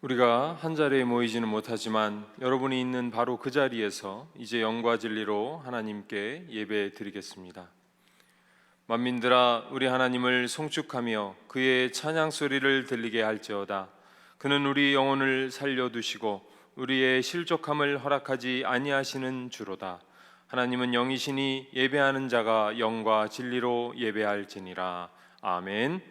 우리가 한 자리에 모이지는 못하지만 여러분이 있는 바로 그 자리에서 이제 영과 진리로 하나님께 예배 드리겠습니다. 만민들아, 우리 하나님을 송축하며 그의 찬양 소리를 들리게 할지어다. 그는 우리 영혼을 살려두시고 우리의 실족함을 허락하지 아니하시는 주로다. 하나님은 영이시니 예배하는 자가 영과 진리로 예배할지니라. 아멘.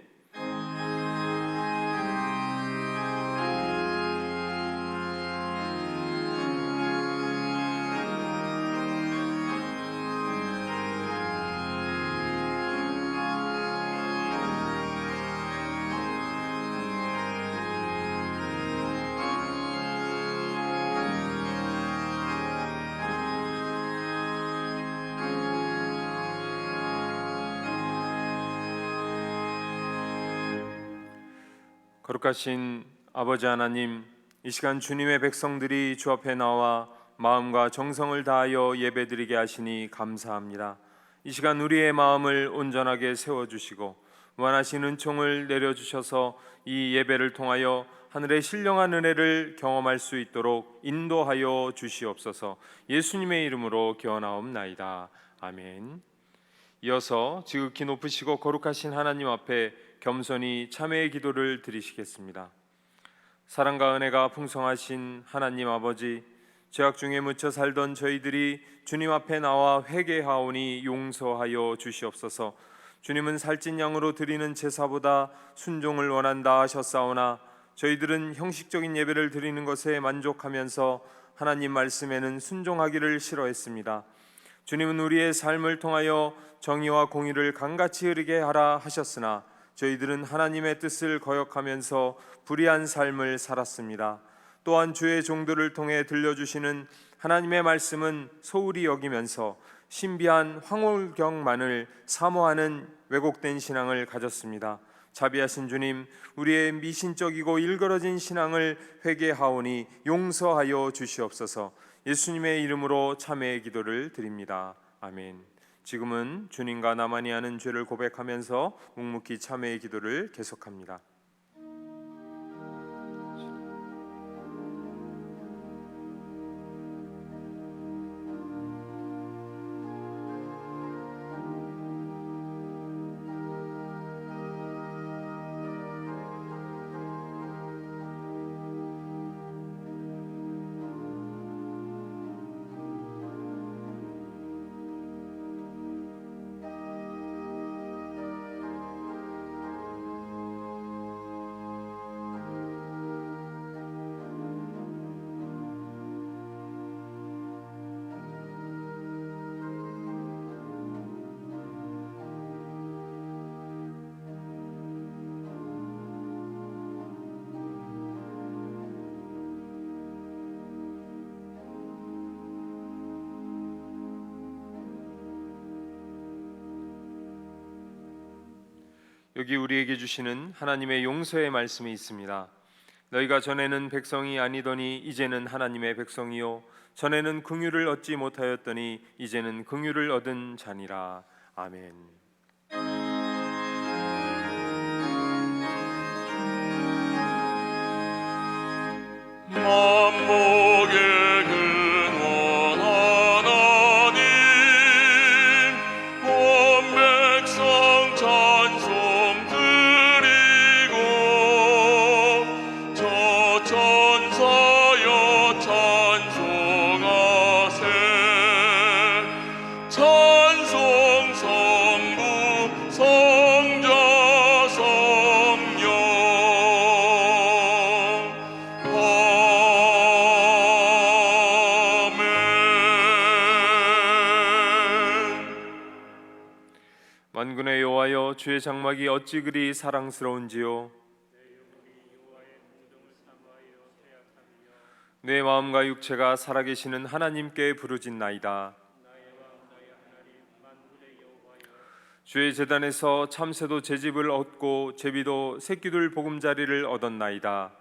거룩하신 아버지 하나님, 이 시간 주님의 백성들이 주 앞에 나와 마음과 정성을 다하여 예배드리게 하시니 감사합니다. 이 시간 우리의 마음을 온전하게 세워주시고 무한하신 은총을 내려주셔서 이 예배를 통하여 하늘의 신령한 은혜를 경험할 수 있도록 인도하여 주시옵소서. 예수님의 이름으로 기원하옵나이다. 아멘. 이어서 지극히 높으시고 거룩하신 하나님 앞에 겸손히 참회의 기도를 드리시겠습니다. 사랑과 은혜가 풍성하신 하나님 아버지, 죄악 중에 묻혀 살던 저희들이 주님 앞에 나와 회개하오니 용서하여 주시옵소서. 주님은 살찐 양으로 드리는 제사보다 순종을 원한다 하셨사오나 저희들은 형식적인 예배를 드리는 것에 만족하면서 하나님 말씀에는 순종하기를 싫어했습니다. 주님은 우리의 삶을 통하여 정의와 공의를 강같이 흐르게 하라 하셨으나 저희들은 하나님의 뜻을 거역하면서 불의한 삶을 살았습니다. 또한 주의 종들을 통해 들려주시는 하나님의 말씀은 소홀히 여기면서 신비한 황홀경만을 사모하는 왜곡된 신앙을 가졌습니다. 자비하신 주님, 우리의 미신적이고 일그러진 신앙을 회개하오니 용서하여 주시옵소서. 예수님의 이름으로 참회의 기도를 드립니다. 아멘. 지금은 주님과 나만이 아는 죄를 고백하면서 묵묵히 참회의 기도를 계속합니다. 여기 우리에게 주시는 하나님의 용서의 말씀이 있습니다. 너희가 전에는 백성이 아니더니 이제는 하나님의 백성이요 전에는 긍휼을 얻지 못하였더니 이제는 긍휼을 얻은 자니라. 아멘. 만복의 만군의 여호와여, 주의 장막이 어찌 그리 사랑스러운지요. 내 마음과 육체가 살아계시는 하나님께 부르짖나이다. 주의 제단에서 참새도 제집을 얻고 제비도 새끼들 보금자리를 얻었나이다.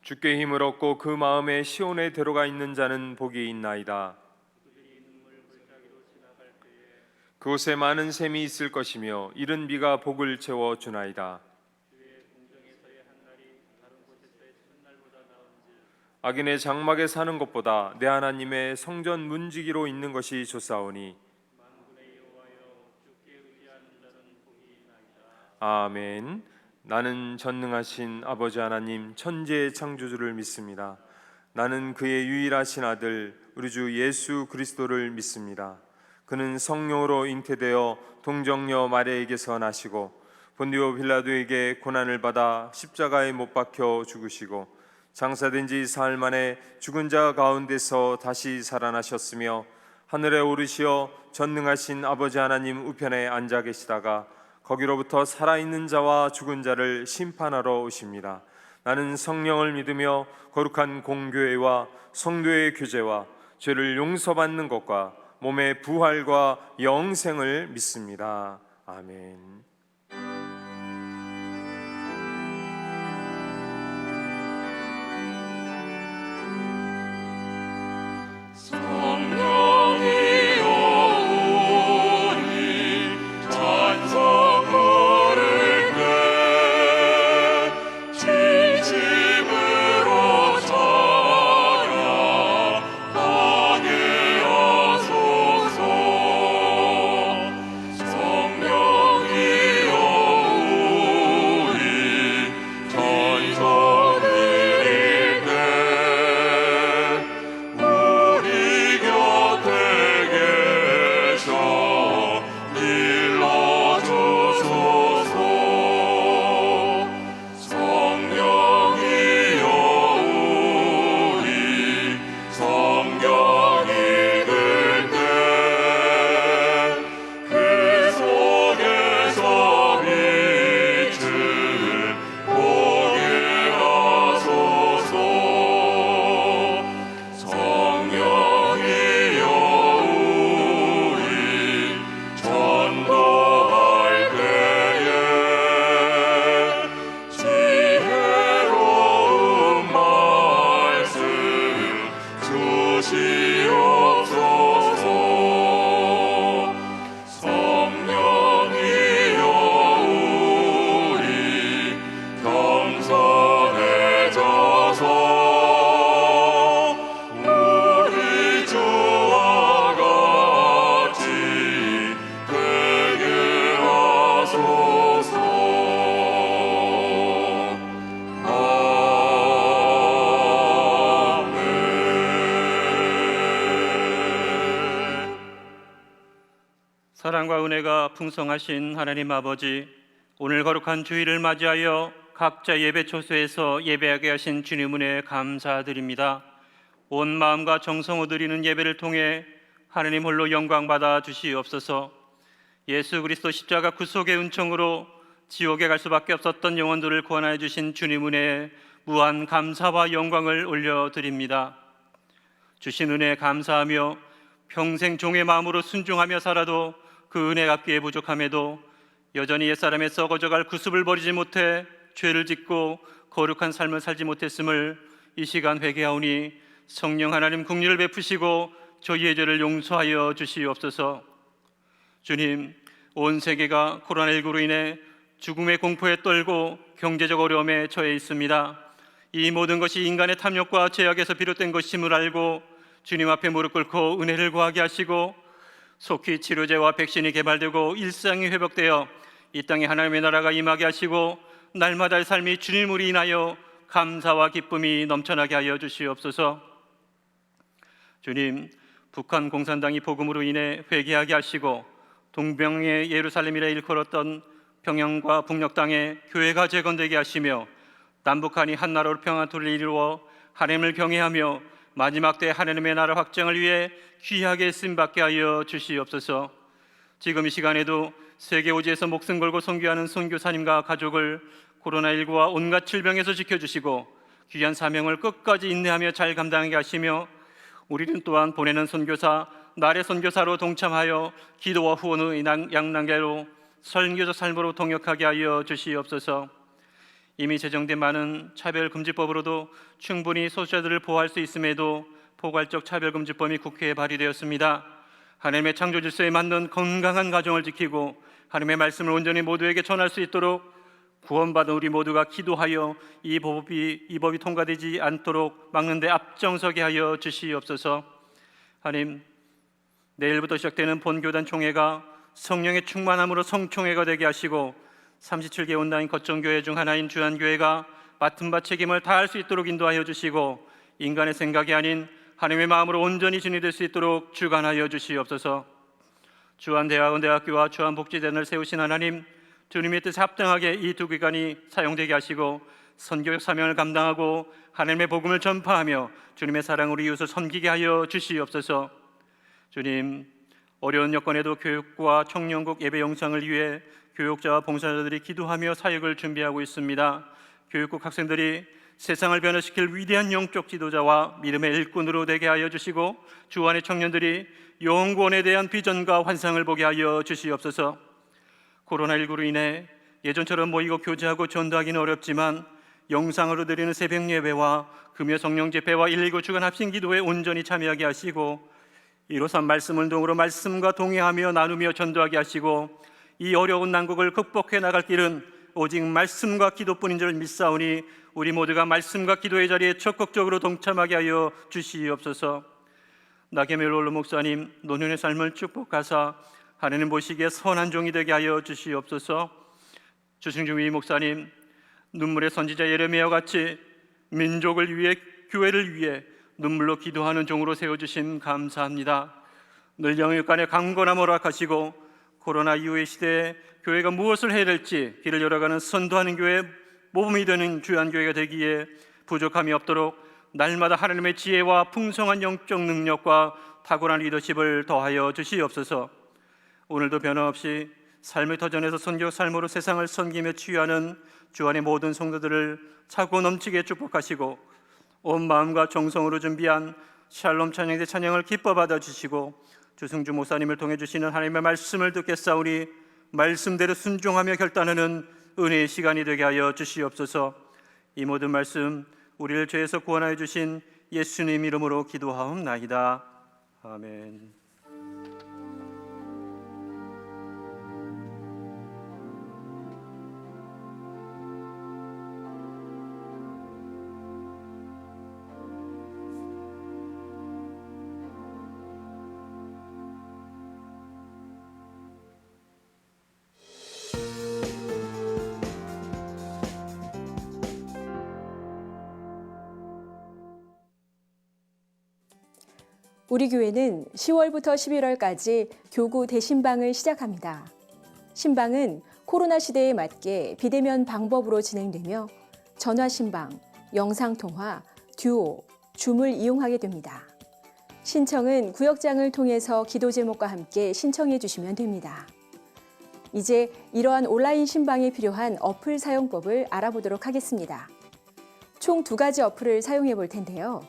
주께 힘을 얻고 그 마음에 시온에 들어가 있는 자는 복이 있나이다. 그곳에 많은 샘이 있을 것이며 이른 비가 복을 채워 주나이다. 악인의 장막에 사는 것보다 내 하나님의 성전 문지기로 있는 것이 좋사오니. 아멘. 나는 전능하신 아버지 하나님 천지의 창조주를 믿습니다. 나는 그의 유일하신 아들 우리 주 예수 그리스도를 믿습니다. 그는 성령으로 잉태되어 동정녀 마리아에게서 나시고 본디오 빌라도에게 고난을 받아 십자가에 못 박혀 죽으시고 장사된 지 사흘 만에 죽은 자 가운데서 다시 살아나셨으며 하늘에 오르시어 전능하신 아버지 하나님 우편에 앉아 계시다가 거기로부터 살아있는 자와 죽은 자를 심판하러 오십니다. 나는 성령을 믿으며 거룩한 공교회와 성도의 교제와 죄를 용서받는 것과 몸의 부활과 영생을 믿습니다. 아멘. 사랑과 은혜가 풍성하신 하나님 아버지, 오늘 거룩한 주일을 맞이하여 각자 예배 초소에서 예배하게 하신 주님 은혜에 감사드립니다. 온 마음과 정성을 드리는 예배를 통해 하나님 홀로 영광 받아 주시옵소서. 예수 그리스도 십자가 구속의 은총으로 지옥에 갈 수밖에 없었던 영혼들을 구원하여 주신 주님 은혜에 무한 감사와 영광을 올려드립니다. 주신 은혜에 감사하며 평생 종의 마음으로 순종하며 살아도 그 은혜 갚기에 부족함에도 여전히 옛사람의 썩어져갈 구습을 버리지 못해 죄를 짓고 거룩한 삶을 살지 못했음을 이 시간 회개하오니 성령 하나님 긍휼을 베푸시고 저희의 죄를 용서하여 주시옵소서. 주님, 온 세계가 코로나19로 인해 죽음의 공포에 떨고 경제적 어려움에 처해 있습니다. 이 모든 것이 인간의 탐욕과 죄악에서 비롯된 것임을 알고 주님 앞에 무릎 꿇고 은혜를 구하게 하시고 속히 치료제와 백신이 개발되고 일상이 회복되어 이 땅에 하나님의 나라가 임하게 하시고 날마다의 삶이 주님으로 인하여 감사와 기쁨이 넘쳐나게 하여 주시옵소서. 주님, 북한 공산당이 복음으로 인해 회개하게 하시고 동병의 예루살렘이라 일컬었던 평양과 북녘 땅에 교회가 재건되게 하시며 남북한이 한나라로 평화토를 이루어 하나님을 경외하며 마지막 때 하나님의 나라 확장을 위해 귀하게 쓰임받게 하여 주시옵소서. 지금 이 시간에도 세계 오지에서 목숨 걸고 선교하는 선교사님과 가족을 코로나19와 온갖 질병에서 지켜주시고 귀한 사명을 끝까지 인내하며 잘 감당하게 하시며 우리는 또한 보내는 선교사, 나의 선교사로 동참하여 기도와 후원의 양난계로 선교적 삶으로 동역하게 하여 주시옵소서. 이미 제정된 많은 차별금지법으로도 충분히 소수자들을 보호할 수 있음에도 포괄적 차별금지법이 국회에 발의되었습니다. 하나님의 창조 질서에 맞는 건강한 가정을 지키고 하나님의 말씀을 온전히 모두에게 전할 수 있도록 구원받은 우리 모두가 기도하여 이 법이 통과되지 않도록 막는 데 앞장서게 하여 주시옵소서. 하나님, 내일부터 시작되는 본교단 총회가 성령의 충만함으로 성총회가 되게 하시고 37개 온라인 거점교회 중 하나인 주한교회가 맡은 바 책임을 다할 수 있도록 인도하여 주시고 인간의 생각이 아닌 하나님의 마음으로 온전히 진리될 수 있도록 주관하여 주시옵소서. 주한대학원대학교와 주한복지대를 세우신 하나님, 주님의 뜻에 합당하게 이 두 기관이 사용되게 하시고 선교육 사명을 감당하고 하나님의 복음을 전파하며 주님의 사랑으로 이웃을 섬기게 하여 주시옵소서. 주님, 어려운 여건에도 교육과 청년국 예배 영상을 위해 교육자와 봉사자들이 기도하며 사역을 준비하고 있습니다. 교육국 학생들이 세상을 변화시킬 위대한 영적 지도자와 믿음의 일꾼으로 되게 하여 주시고 주 안의 청년들이 영구원에 대한 비전과 환상을 보게 하여 주시옵소서. 코로나19로 인해 예전처럼 모이고 교제하고 전도하기는 어렵지만 영상으로 드리는 새벽 예배와 금요 성령 집회와 119 주간 합심 기도에 온전히 참여하게 하시고 153 말씀 운동으로 말씀과 동행하며 나누며 전도하게 하시고 이 어려운 난국을 극복해 나갈 길은 오직 말씀과 기도뿐인 줄 믿사오니 우리 모두가 말씀과 기도의 자리에 적극적으로 동참하게 하여 주시옵소서. 나게멜 올로 목사님 노년의 삶을 축복하사 하나님 보시기에 선한 종이 되게 하여 주시옵소서. 주승중위 목사님 눈물의 선지자 예레미야와 같이 민족을 위해 교회를 위해 눈물로 기도하는 종으로 세워주심 감사합니다. 늘 영육간에 강건함 허락하시고 코로나 이후의 시대에 교회가 무엇을 해야 될지 길을 열어가는 선도하는 교회 모범이 되는 주한교회가 되기에 부족함이 없도록 날마다 하나님의 지혜와 풍성한 영적 능력과 탁월한 리더십을 더하여 주시옵소서. 오늘도 변함없이 삶의 터전에서 선교 삶으로 세상을 섬기며 치유하는 주안의 모든 성도들을 차고 넘치게 축복하시고 온 마음과 정성으로 준비한 샬롬 찬양대 찬양을 기뻐 받아주시고 주승주 목사님을 통해 주시는 하나님의 말씀을 듣겠사오니 말씀대로 순종하며 결단하는 은혜의 시간이 되게 하여 주시옵소서. 이 모든 말씀 우리를 죄에서 구원하여 주신 예수님 이름으로 기도하옵나이다. 아멘. 우리 교회는 10월부터 11월까지 교구 대신방을 시작합니다. 신방은 코로나 시대에 맞게 비대면 방법으로 진행되며 전화 신방, 영상 통화, 듀오, 줌을 이용하게 됩니다. 신청은 구역장을 통해서 기도 제목과 함께 신청해 주시면 됩니다. 이제 이러한 온라인 신방에 필요한 어플 사용법을 알아보도록 하겠습니다. 총 2가지 어플을 사용해 볼 텐데요.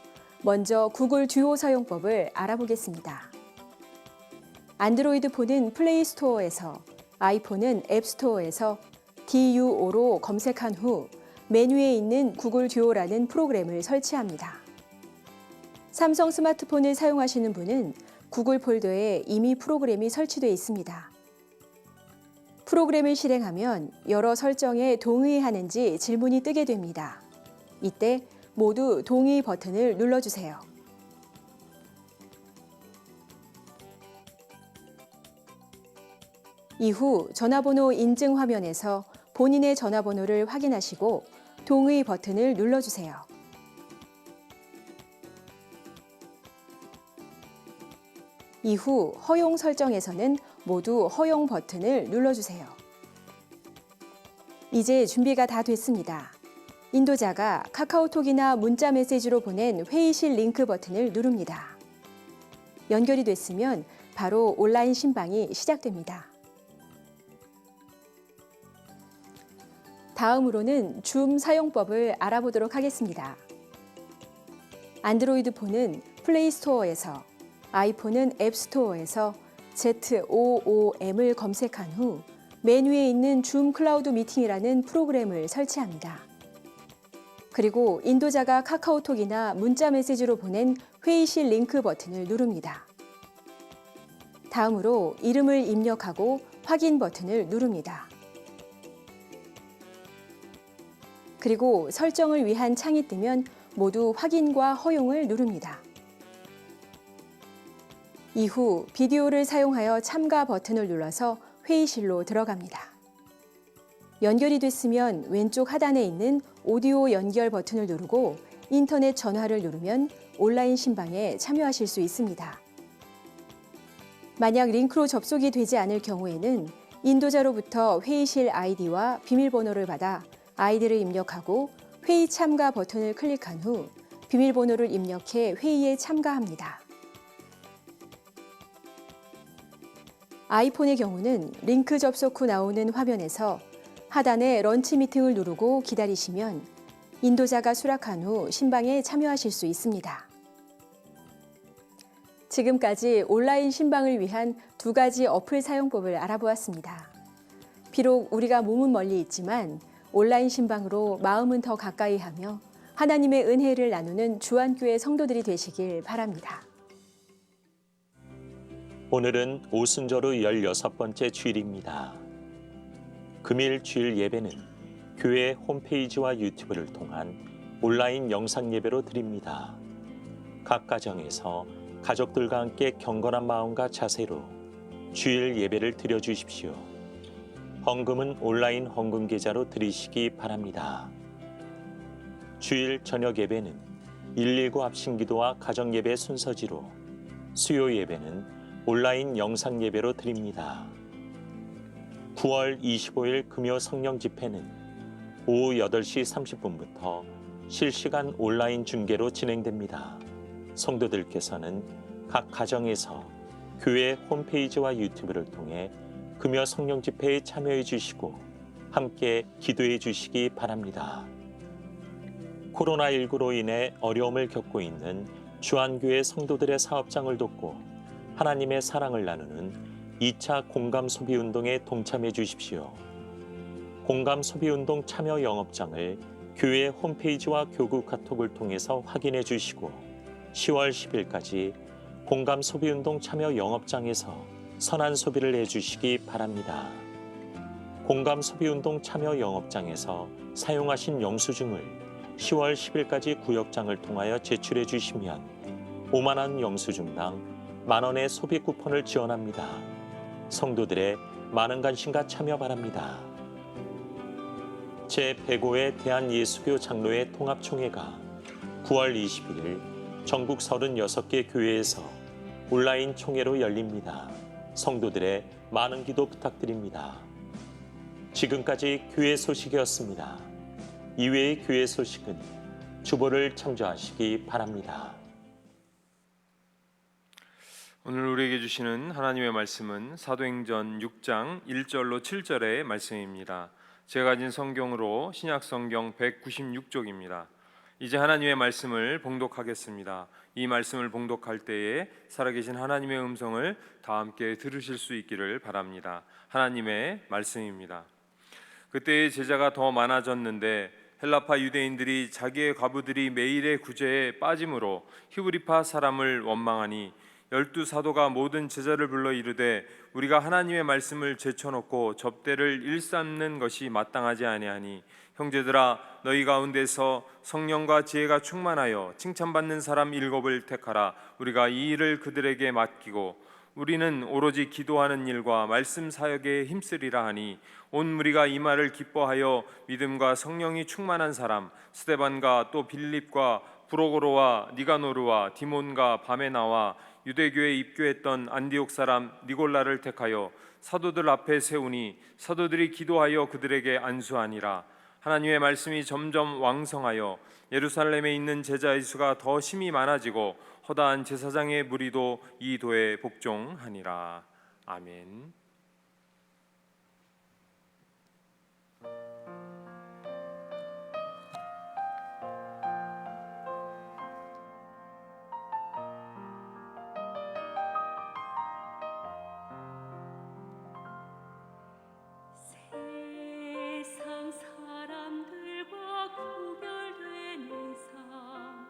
먼저 구글 듀오 사용법을 알아보겠습니다. 안드로이드 폰은 플레이 스토어에서, 아이폰은 앱 스토어에서 DUO로 검색한 후 메뉴에 있는 구글 듀오라는 프로그램을 설치합니다. 삼성 스마트폰을 사용하시는 분은 구글 폴더에 이미 프로그램이 설치되어 있습니다. 프로그램을 실행하면 여러 설정에 동의하는지 질문이 뜨게 됩니다. 이때 모두 동의 버튼을 눌러주세요. 이후 전화번호 인증 화면에서 본인의 전화번호를 확인하시고 동의 버튼을 눌러주세요. 이후 허용 설정에서는 모두 허용 버튼을 눌러주세요. 이제 준비가 다 됐습니다. 인도자가 카카오톡이나 문자 메시지로 보낸 회의실 링크 버튼을 누릅니다. 연결이 됐으면 바로 온라인 신방이 시작됩니다. 다음으로는 줌 사용법을 알아보도록 하겠습니다. 안드로이드 폰은 플레이 스토어에서, 아이폰은 앱 스토어에서 ZOOM을 검색한 후 메뉴에 있는 줌 클라우드 미팅이라는 프로그램을 설치합니다. 그리고 인도자가 카카오톡이나 문자 메시지로 보낸 회의실 링크 버튼을 누릅니다. 다음으로 이름을 입력하고 확인 버튼을 누릅니다. 그리고 설정을 위한 창이 뜨면 모두 확인과 허용을 누릅니다. 이후 비디오를 사용하여 참가 버튼을 눌러서 회의실로 들어갑니다. 연결이 됐으면 왼쪽 하단에 있는 오디오 연결 버튼을 누르고 인터넷 전화를 누르면 온라인 신방에 참여하실 수 있습니다. 만약 링크로 접속이 되지 않을 경우에는 인도자로부터 회의실 아이디와 비밀번호를 받아 아이디를 입력하고 회의 참가 버튼을 클릭한 후 비밀번호를 입력해 회의에 참가합니다. 아이폰의 경우는 링크 접속 후 나오는 화면에서 하단에 런치 미팅을 누르고 기다리시면 인도자가 수락한 후 신방에 참여하실 수 있습니다. 지금까지 온라인 신방을 위한 2가지 어플 사용법을 알아보았습니다. 비록 우리가 몸은 멀리 있지만 온라인 신방으로 마음은 더 가까이 하며 하나님의 은혜를 나누는 주안교회 성도들이 되시길 바랍니다. 오늘은 오순절후 16번째 주일입니다. 금일 주일 예배는 교회 홈페이지와 유튜브를 통한 온라인 영상 예배로 드립니다. 각 가정에서 가족들과 함께 경건한 마음과 자세로 주일 예배를 드려주십시오. 헌금은 온라인 헌금 계좌로 드리시기 바랍니다. 주일 저녁 예배는 119 합심기도와 가정 예배 순서지로 수요 예배는 온라인 영상 예배로 드립니다. 9월 25일 금요 성령 집회는 오후 8시 30분부터 실시간 온라인 중계로 진행됩니다. 성도들께서는 각 가정에서 교회 홈페이지와 유튜브를 통해 금요 성령 집회에 참여해 주시고 함께 기도해 주시기 바랍니다. 코로나19로 인해 어려움을 겪고 있는 주안교회 성도들의 사업장을 돕고 하나님의 사랑을 나누는 2차 공감 소비 운동에 동참해 주십시오. 공감 소비 운동 참여 영업장을 교회 홈페이지와 교구 카톡을 통해서 확인해 주시고 10월 10일까지 공감 소비 운동 참여 영업장에서 선한 소비를 해 주시기 바랍니다. 공감 소비 운동 참여 영업장에서 사용하신 영수증을 10월 10일까지 구역장을 통하여 제출해 주시면 5만 원 영수증당 만원의 소비 쿠폰을 지원합니다. 성도들의 많은 관심과 참여 바랍니다. 제105회 대한예수교 장로회 통합총회가 9월 21일 전국 36개 교회에서 온라인 총회로 열립니다. 성도들의 많은 기도 부탁드립니다. 지금까지 교회 소식이었습니다. 이외의 교회 소식은 주보를 참조하시기 바랍니다. 오늘 우리에게 주시는 하나님의 말씀은 사도행전 6장 1절로 7절의 말씀입니다. 제가 가진 성경으로 신약성경 196쪽입니다. 이제 하나님의 말씀을 봉독하겠습니다. 이 말씀을 봉독할 때에 살아계신 하나님의 음성을 다 함께 들으실 수 있기를 바랍니다. 하나님의 말씀입니다. 그때의 제자가 더 많아졌는데 헬라파 유대인들이 자기의 과부들이 매일의 구제에 빠짐으로 히브리파 사람을 원망하니 12사도가 모든 제자를 불러 이르되 우리가 하나님의 말씀을 제쳐놓고 접대를 일삼는 것이 마땅하지 아니하니 형제들아 너희 가운데서 성령과 지혜가 충만하여 칭찬받는 사람 7을 택하라. 우리가 이 일을 그들에게 맡기고 우리는 오로지 기도하는 일과 말씀 사역에 힘쓰리라 하니 온 무리가 이 말을 기뻐하여 믿음과 성령이 충만한 사람 스데반과 또 빌립과 브로고로와 니가노르와 디몬과 바메나와 유대교에 입교했던 안디옥 사람 니골라를 택하여 사도들 앞에 세우니 사도들이 기도하여 그들에게 안수하니라. 하나님의 말씀이 점점 왕성하여 예루살렘에 있는 제자의 수가 더 심히 많아지고 허다한 제사장의 무리도 이 도에 복종하니라. 아멘. 세상 사람들과 구별된 이상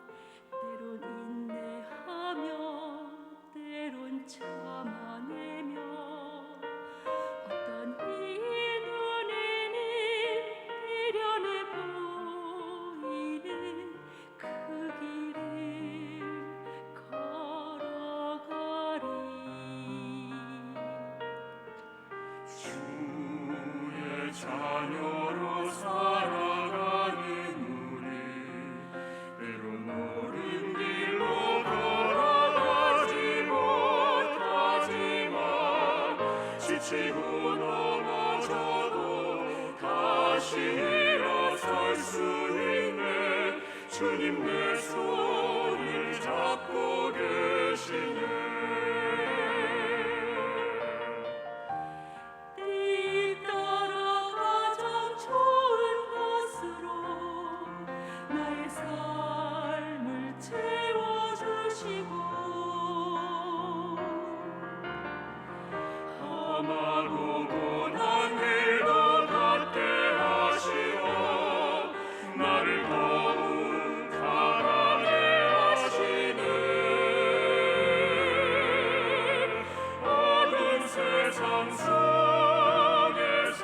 때론 인내하며 때론 참아내 자녀로 살아가는 우리 때론 옳은 길로 걸어가지 못하지만 지치고 넘어져도 다시 일어설 수 있네. 주님 내 손을 잡고 계시네. 때에 따라 가장 좋은 것으로 나의 삶을 채워주시고 험하고 고난 길도 걷게 하시어 나를 더욱 강하게 하시네. 어두운 세상 속에서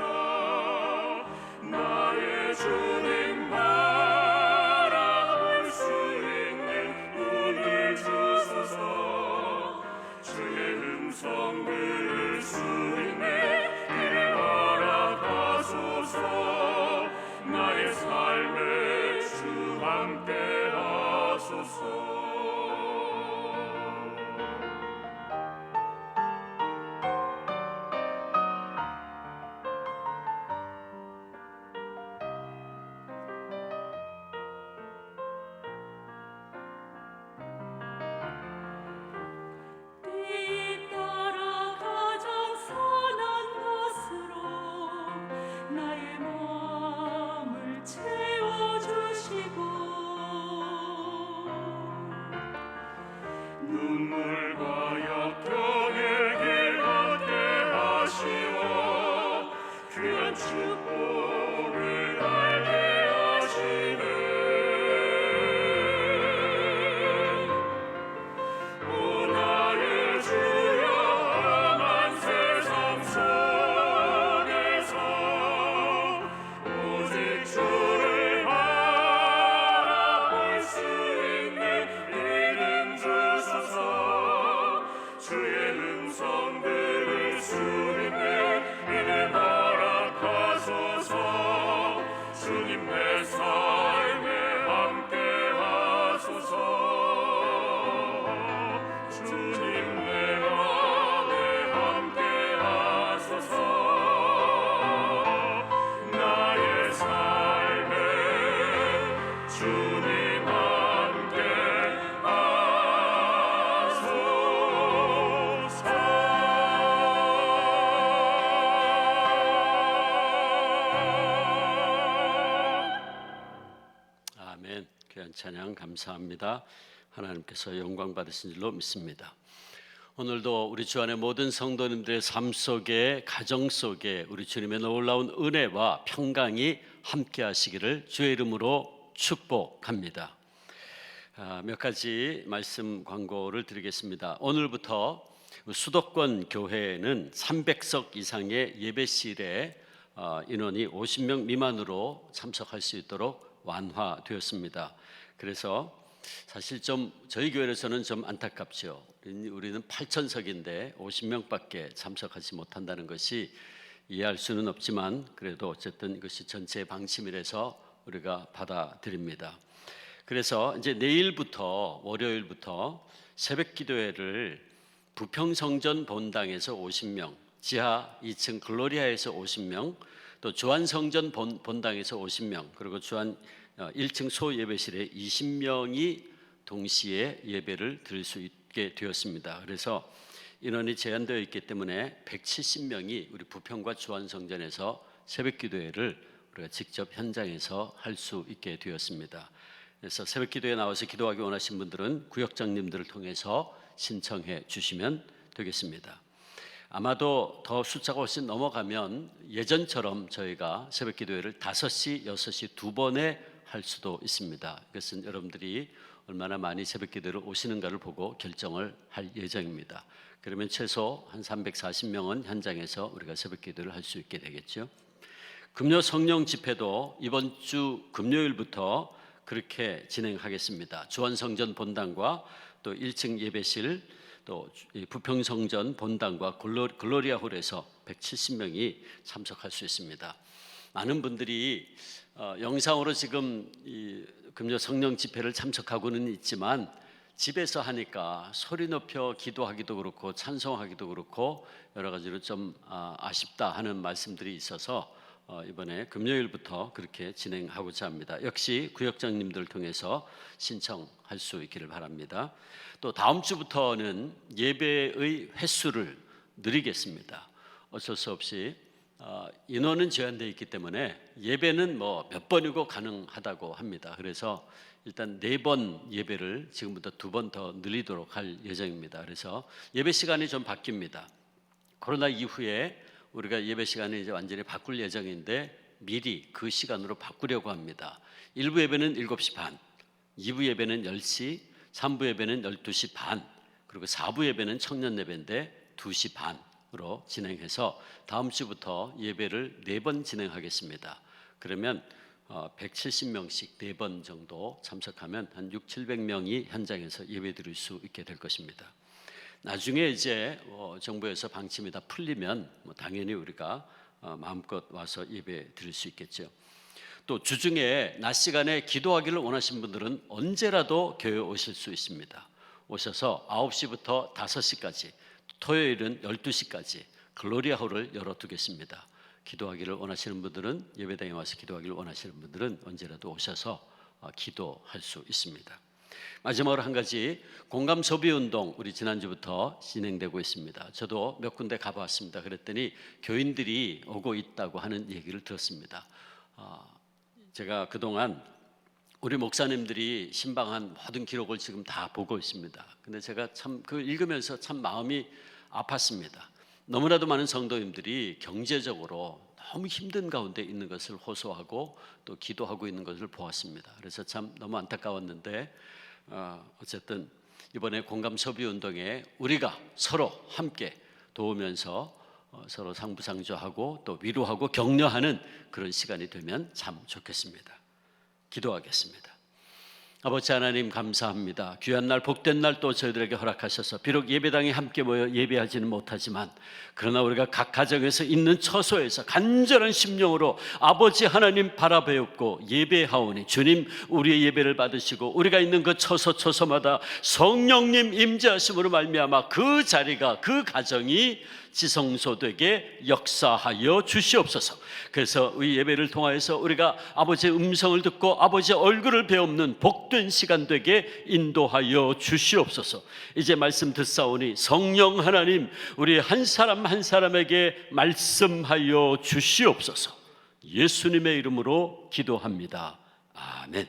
나의 주님 바라볼 수 있는 눈을 주소서. 주의 음성 들을 수 있네. 이를 허락하소서. 나의 삶에 주 함께 하소서. 때에 따라 가장 선한 것으로 나의 마음을 채워주시고 눈물과 역경의 길 걷게 하시어 귀한 축복을 알게 하시네. 오 나의 주여 험한 세상 속에서 오직 주를 바라볼 수 있는 이름 주소서. 주의 음성 들을 수 있네. 이를 허락하소서. 주님 내 삶에 함께 하소서. 주님 내 마음에 함께 하소서. 나의 삶에 주님 함께 하소서. 아멘. 귀한 찬양 감사합니다. 하나님께서 영광 받으신 줄로 믿습니다. 오늘도 우리 주 안의 모든 성도님들의 삶 속에, 가정 속에 우리 주님의 놀라운 은혜와 평강이 함께 하시기를 주의 이름으로 축복합니다. 몇 가지 말씀 광고를 드리겠습니다. 오늘부터 수도권 교회는 300석 이상의 예배실에 인원이 50명 미만으로 참석할 수 있도록 완화되었습니다. 그래서 사실 좀 저희 교회에서는 좀 안타깝죠. 우리는 8,000석인데 50명밖에 참석하지 못한다는 것이 이해할 수는 없지만 그래도 어쨌든 이것이 전체 방침이라서 우리가 받아들입니다. 그래서 이제 내일부터 월요일부터 새벽 기도회를 부평성전 본당에서 50명, 지하 2층 글로리아에서 50명, 또 주안성전 본당에서 50명, 그리고 주안 1층 소예배실에 20명이 동시에 예배를 드릴 수 있게 되었습니다. 그래서 인원이 제한되어 있기 때문에 170명이 우리 부평과 주안성전에서 새벽기도회를 우리가 직접 현장에서 할 수 있게 되었습니다. 그래서 새벽기도에 나와서 기도하기 원하신 분들은 구역장님들을 통해서 신청해 주시면 되겠습니다. 아마도 더 숫자가 훨씬 넘어가면 예전처럼 저희가 새벽기도회를 5시, 6시 두 번에 할 수도 있습니다. 이것은 여러분들이 얼마나 많이 새벽기도를 오시는가를 보고 결정을 할 예정입니다. 그러면 최소 한 340명은 현장에서 우리가 새벽기도를 할 수 있게 되겠죠. 금요 성령 집회도 이번 주 금요일부터 그렇게 진행하겠습니다. 주안성전 본당과 또 1층 예배실, 또 부평성전 본당과 글로리아 홀에서 170명이 참석할 수 있습니다. 많은 분들이 영상으로 지금 이 금요 성령 집회를 참석하고는 있지만 집에서 하니까 소리 높여 기도하기도 그렇고 찬송하기도 그렇고 여러 가지로 좀 아쉽다 하는 말씀들이 있어서 이번에 금요일부터 그렇게 진행하고자 합니다. 역시 구역장님들 통해서 신청할 수 있기를 바랍니다. 또 다음 주부터는 예배의 횟수를 늘리겠습니다. 어쩔 수 없이 인원은 제한되어 있기 때문에 예배는 뭐 몇 번이고 가능하다고 합니다. 그래서 일단 4번 예배를 지금부터 2번 더 늘리도록 할 예정입니다. 그래서 예배 시간이 좀 바뀝니다. 코로나 이후에 우리가 예배 시간을 이제 완전히 바꿀 예정인데 미리 그 시간으로 바꾸려고 합니다. 1부 예배는 7시 반, 2부 예배는 10시, 3부 예배는 12시 반, 그리고 4부 예배는 청년 예배인데 2시 반으로 진행해서 다음 주부터 예배를 4번 진행하겠습니다. 그러면 170명씩 4번 정도 참석하면 한 600~700명이 현장에서 예배 드릴 수 있게 될 것입니다. 나중에 이제 정부에서 방침이 다 풀리면 당연히 우리가 마음껏 와서 예배 드릴 수 있겠죠. 또 주중에 낮 시간에 기도하기를 원하시는 분들은 언제라도 교회 오실 수 있습니다. 오셔서 9시부터 5시까지, 토요일은 12시까지 글로리아홀을 열어두겠습니다. 기도하기를 원하시는 분들은, 예배당에 와서 기도하기를 원하시는 분들은 언제라도 오셔서 기도할 수 있습니다. 마지막으로 한 가지, 공감 소비 운동 우리 지난주부터 진행되고 있습니다. 저도 몇 군데 가봤습니다. 그랬더니 교인들이 오고 있다고 하는 얘기를 들었습니다. 제가 그동안 우리 목사님들이 신방한 모든 기록을 지금 다 보고 있습니다. 근데 제가 참 그 읽으면서 참 마음이 아팠습니다. 너무나도 많은 성도님들이 경제적으로 너무 힘든 가운데 있는 것을 호소하고 또 기도하고 있는 것을 보았습니다. 그래서 참 너무 안타까웠는데 어쨌든 이번에 공감 소비 운동에 우리가 서로 함께 도우면서 서로 상부상조하고 또 위로하고 격려하는 그런 시간이 되면 참 좋겠습니다. 기도하겠습니다. 아버지 하나님 감사합니다. 귀한 날 복된 날 또 저희들에게 허락하셔서 비록 예배당에 함께 모여 예배하지는 못하지만 그러나 우리가 각 가정에서 있는 처소에서 간절한 심령으로 아버지 하나님 바라배웠고 예배하오니 주님 우리의 예배를 받으시고 우리가 있는 그 처소마다 성령님 임재하심으로 말미암아 그 자리가 그 가정이 지성소되게 역사하여 주시옵소서. 그래서 이 예배를 통하여서 우리가 아버지의 음성을 듣고 아버지의 얼굴을 배우는 복된 시간 되게 인도하여 주시옵소서. 이제 말씀 듣사오니 성령 하나님 우리 한 사람 한 사람에게 말씀하여 주시옵소서. 예수님의 이름으로 기도합니다. 아멘.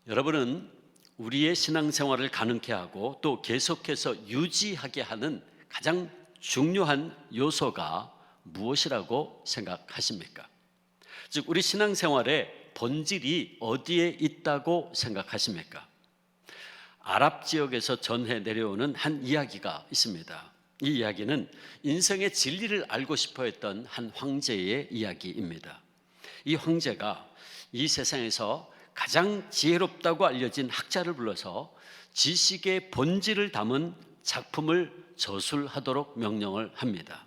여러분은 우리의 신앙생활을 가능케 하고 또 계속해서 유지하게 하는 가장 중요한 요소가 무엇이라고 생각하십니까? 즉 우리 신앙생활의 본질이 어디에 있다고 생각하십니까? 아랍 지역에서 전해 내려오는 한 이야기가 있습니다. 이 이야기는 인생의 진리를 알고 싶어 했던 한 황제의 이야기입니다. 이 황제가 이 세상에서 가장 지혜롭다고 알려진 학자를 불러서 지식의 본질을 담은 작품을 저술하도록 명령을 합니다.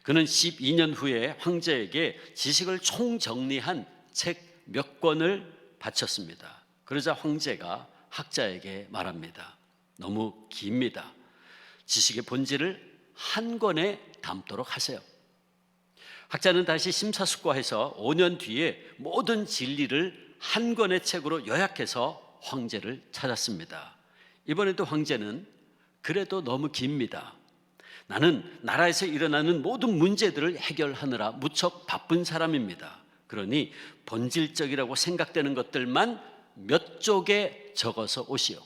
그는 12년 후에 황제에게 지식을 총정리한 책 몇 권을 바쳤습니다. 그러자 황제가 학자에게 말합니다. 너무 깁니다. 지식의 본질을 한 권에 담도록 하세요. 학자는 다시 심사숙고해서 5년 뒤에 모든 진리를 한 권의 책으로 요약해서 황제를 찾았습니다. 이번에도 황제는 그래도 너무 깁니다. 나는 나라에서 일어나는 모든 문제들을 해결하느라 무척 바쁜 사람입니다. 그러니 본질적이라고 생각되는 것들만 몇 쪽에 적어서 오시오.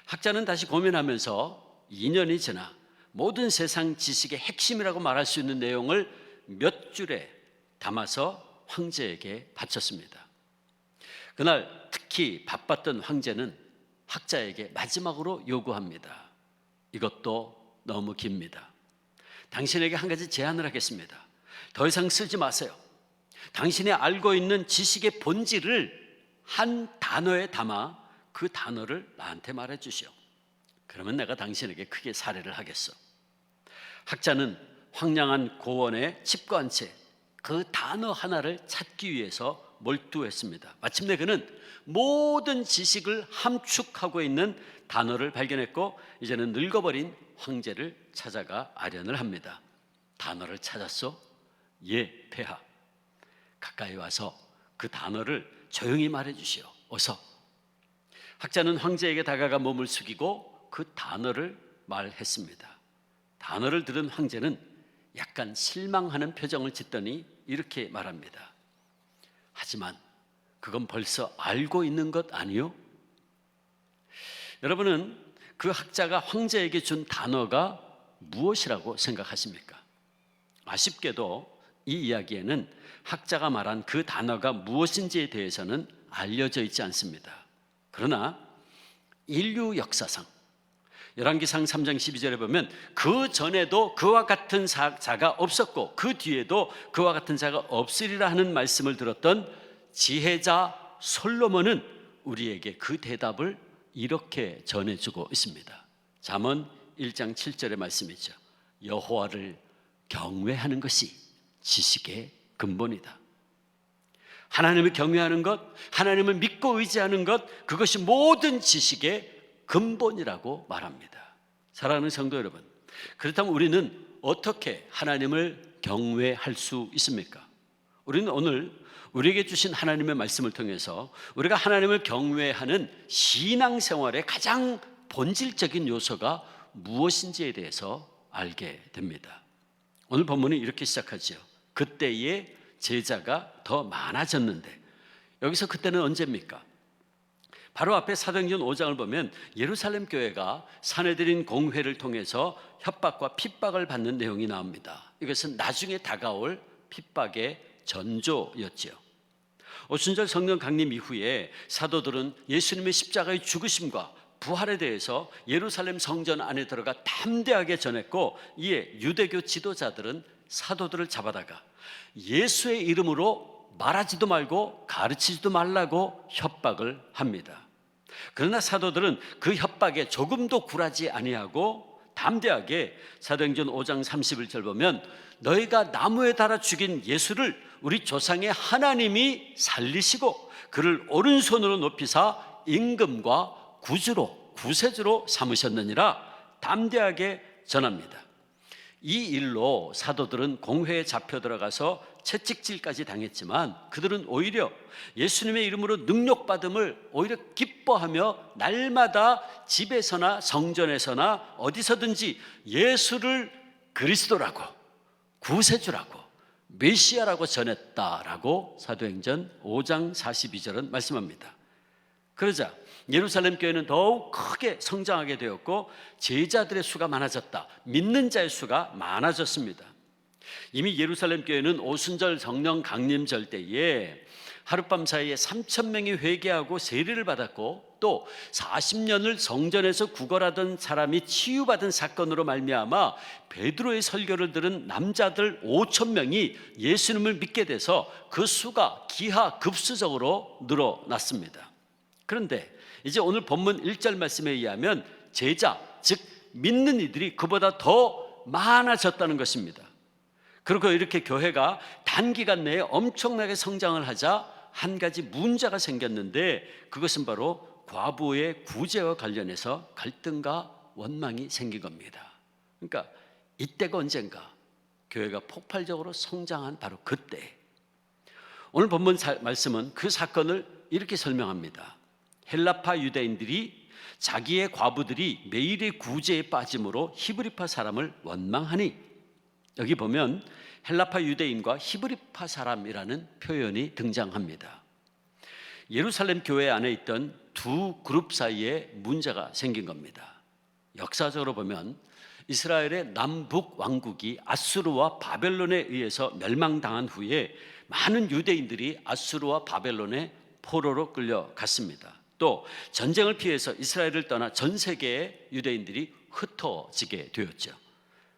학자는 다시 고민하면서 2년이 지나 모든 세상 지식의 핵심이라고 말할 수 있는 내용을 몇 줄에 담아서 황제에게 바쳤습니다. 그날 특히 바빴던 황제는 학자에게 마지막으로 요구합니다. 이것도 너무 깁니다. 당신에게 한 가지 제안을 하겠습니다. 더 이상 쓰지 마세요. 당신이 알고 있는 지식의 본질을 한 단어에 담아 그 단어를 나한테 말해 주시오. 그러면 내가 당신에게 크게 사례를 하겠어. 학자는 황량한 고원에 칩과 한 채 그 단어 하나를 찾기 위해서 몰두했습니다. 마침내 그는 모든 지식을 함축하고 있는 단어를 발견했고 이제는 늙어버린 황제를 찾아가 아련을 합니다. 단어를 찾았어? 예, 폐하. 가까이 와서 그 단어를 조용히 말해 주시오. 어서. 학자는 황제에게 다가가 몸을 숙이고 그 단어를 말했습니다. 단어를 들은 황제는 약간 실망하는 표정을 짓더니 이렇게 말합니다. 하지만 그건 벌써 알고 있는 것 아니요? 여러분은 그 학자가 황제에게 준 단어가 무엇이라고 생각하십니까? 아쉽게도 이 이야기에는 학자가 말한 그 단어가 무엇인지에 대해서는 알려져 있지 않습니다. 그러나 인류 역사상 열왕기상 3장 12절에 보면 그 전에도 그와 같은 자가 없었고 그 뒤에도 그와 같은 자가 없으리라 하는 말씀을 들었던 지혜자 솔로몬은 우리에게 그 대답을 이렇게 전해주고 있습니다. 잠언 1장 7절의 말씀이죠. 여호와를 경외하는 것이 지식의 근본이다. 하나님을 경외하는 것, 하나님을 믿고 의지하는 것, 그것이 모든 지식의 근본이라고 말합니다. 사랑하는 성도 여러분, 그렇다면 우리는 어떻게 하나님을 경외할 수 있습니까? 우리는 오늘 우리에게 주신 하나님의 말씀을 통해서 우리가 하나님을 경외하는 신앙생활의 가장 본질적인 요소가 무엇인지에 대해서 알게 됩니다. 오늘 본문이 이렇게 시작하죠. 그때의 제자가 더 많아졌는데, 여기서 그때는 언제입니까? 바로 앞에 사도행전 5장을 보면 예루살렘 교회가 사내들인 공회를 통해서 협박과 핍박을 받는 내용이 나옵니다. 이것은 나중에 다가올 핍박의 전조였지요. 오순절 성령 강림 이후에 사도들은 예수님의 십자가의 죽으심과 부활에 대해서 예루살렘 성전 안에 들어가 담대하게 전했고, 이에 유대교 지도자들은 사도들을 잡아다가 예수의 이름으로 말하지도 말고 가르치지도 말라고 협박을 합니다. 그러나 사도들은 그 협박에 조금도 굴하지 아니하고 담대하게 사도행전 5장 31절 보면 너희가 나무에 달아 죽인 예수를 우리 조상의 하나님이 살리시고 그를 오른손으로 높이사 임금과 구세주로 삼으셨느니라 담대하게 전합니다. 이 일로 사도들은 공회에 잡혀 들어가서 채찍질까지 당했지만 그들은 오히려 예수님의 이름으로 능력받음을 오히려 기뻐하며 날마다 집에서나 성전에서나 어디서든지 예수를 그리스도라고, 구세주라고, 메시아라고 전했다라고 사도행전 5장 42절은 말씀합니다. 그러자 예루살렘 교회는 더욱 크게 성장하게 되었고 제자들의 수가 많아졌다. 믿는 자의 수가 많아졌습니다. 이미 예루살렘 교회는 오순절 성령 강림절 때에 하룻밤 사이에 3,000명이 회개하고 세례를 받았고 또 40년을 성전에서 구걸하던 사람이 치유받은 사건으로 말미암아 베드로의 설교를 들은 남자들 5,000명이 예수님을 믿게 돼서 그 수가 기하급수적으로 늘어났습니다. 그런데 이제 오늘 본문 1절 말씀에 의하면 제자, 즉 믿는 이들이 그보다 더 많아졌다는 것입니다. 그리고 이렇게 교회가 단기간 내에 엄청나게 성장을 하자 한 가지 문제가 생겼는데 그것은 바로 과부의 구제와 관련해서 갈등과 원망이 생긴 겁니다. 그러니까 이때가 언젠가 교회가 폭발적으로 성장한 바로 그때. 오늘 본문 말씀은 그 사건을 이렇게 설명합니다. 헬라파 유대인들이 자기의 과부들이 매일의 구제에 빠짐으로 히브리파 사람을 원망하니, 여기 보면 헬라파 유대인과 히브리파 사람이라는 표현이 등장합니다. 예루살렘 교회 안에 있던 두 그룹 사이에 문제가 생긴 겁니다. 역사적으로 보면 이스라엘의 남북 왕국이 아수르와 바벨론에 의해서 멸망당한 후에 많은 유대인들이 아수르와 바벨론의 포로로 끌려갔습니다. 또 전쟁을 피해서 이스라엘을 떠나 전 세계의 유대인들이 흩어지게 되었죠.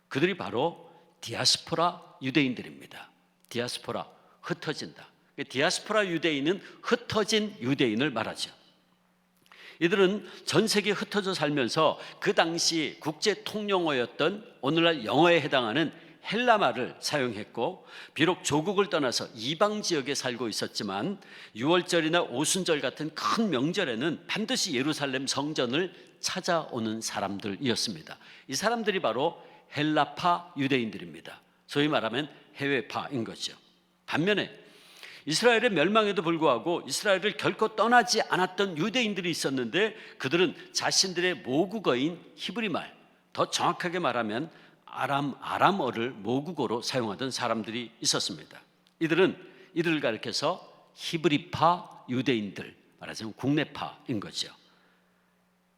그들이 바로 디아스포라 유대인들입니다. 디아스포라, 흩어진다. 디아스포라 유대인은 흩어진 유대인을 말하죠. 이들은 전 세계에 흩어져 살면서 그 당시 국제 통용어였던 오늘날 영어에 해당하는 헬라 말을 사용했고, 비록 조국을 떠나서 이방 지역에 살고 있었지만 유월절이나 오순절 같은 큰 명절에는 반드시 예루살렘 성전을 찾아오는 사람들이었습니다. 이 사람들이 바로 헬라파 유대인들입니다. 소위 말하면 해외파인 거죠. 반면에 이스라엘의 멸망에도 불구하고 이스라엘을 결코 떠나지 않았던 유대인들이 있었는데, 그들은 자신들의 모국어인 히브리 말, 더 정확하게 말하면 아람어를 모국어로 사용하던 사람들이 있었습니다. 이들을 가리켜서 히브리파 유대인들, 말하자면 국내파인 거죠.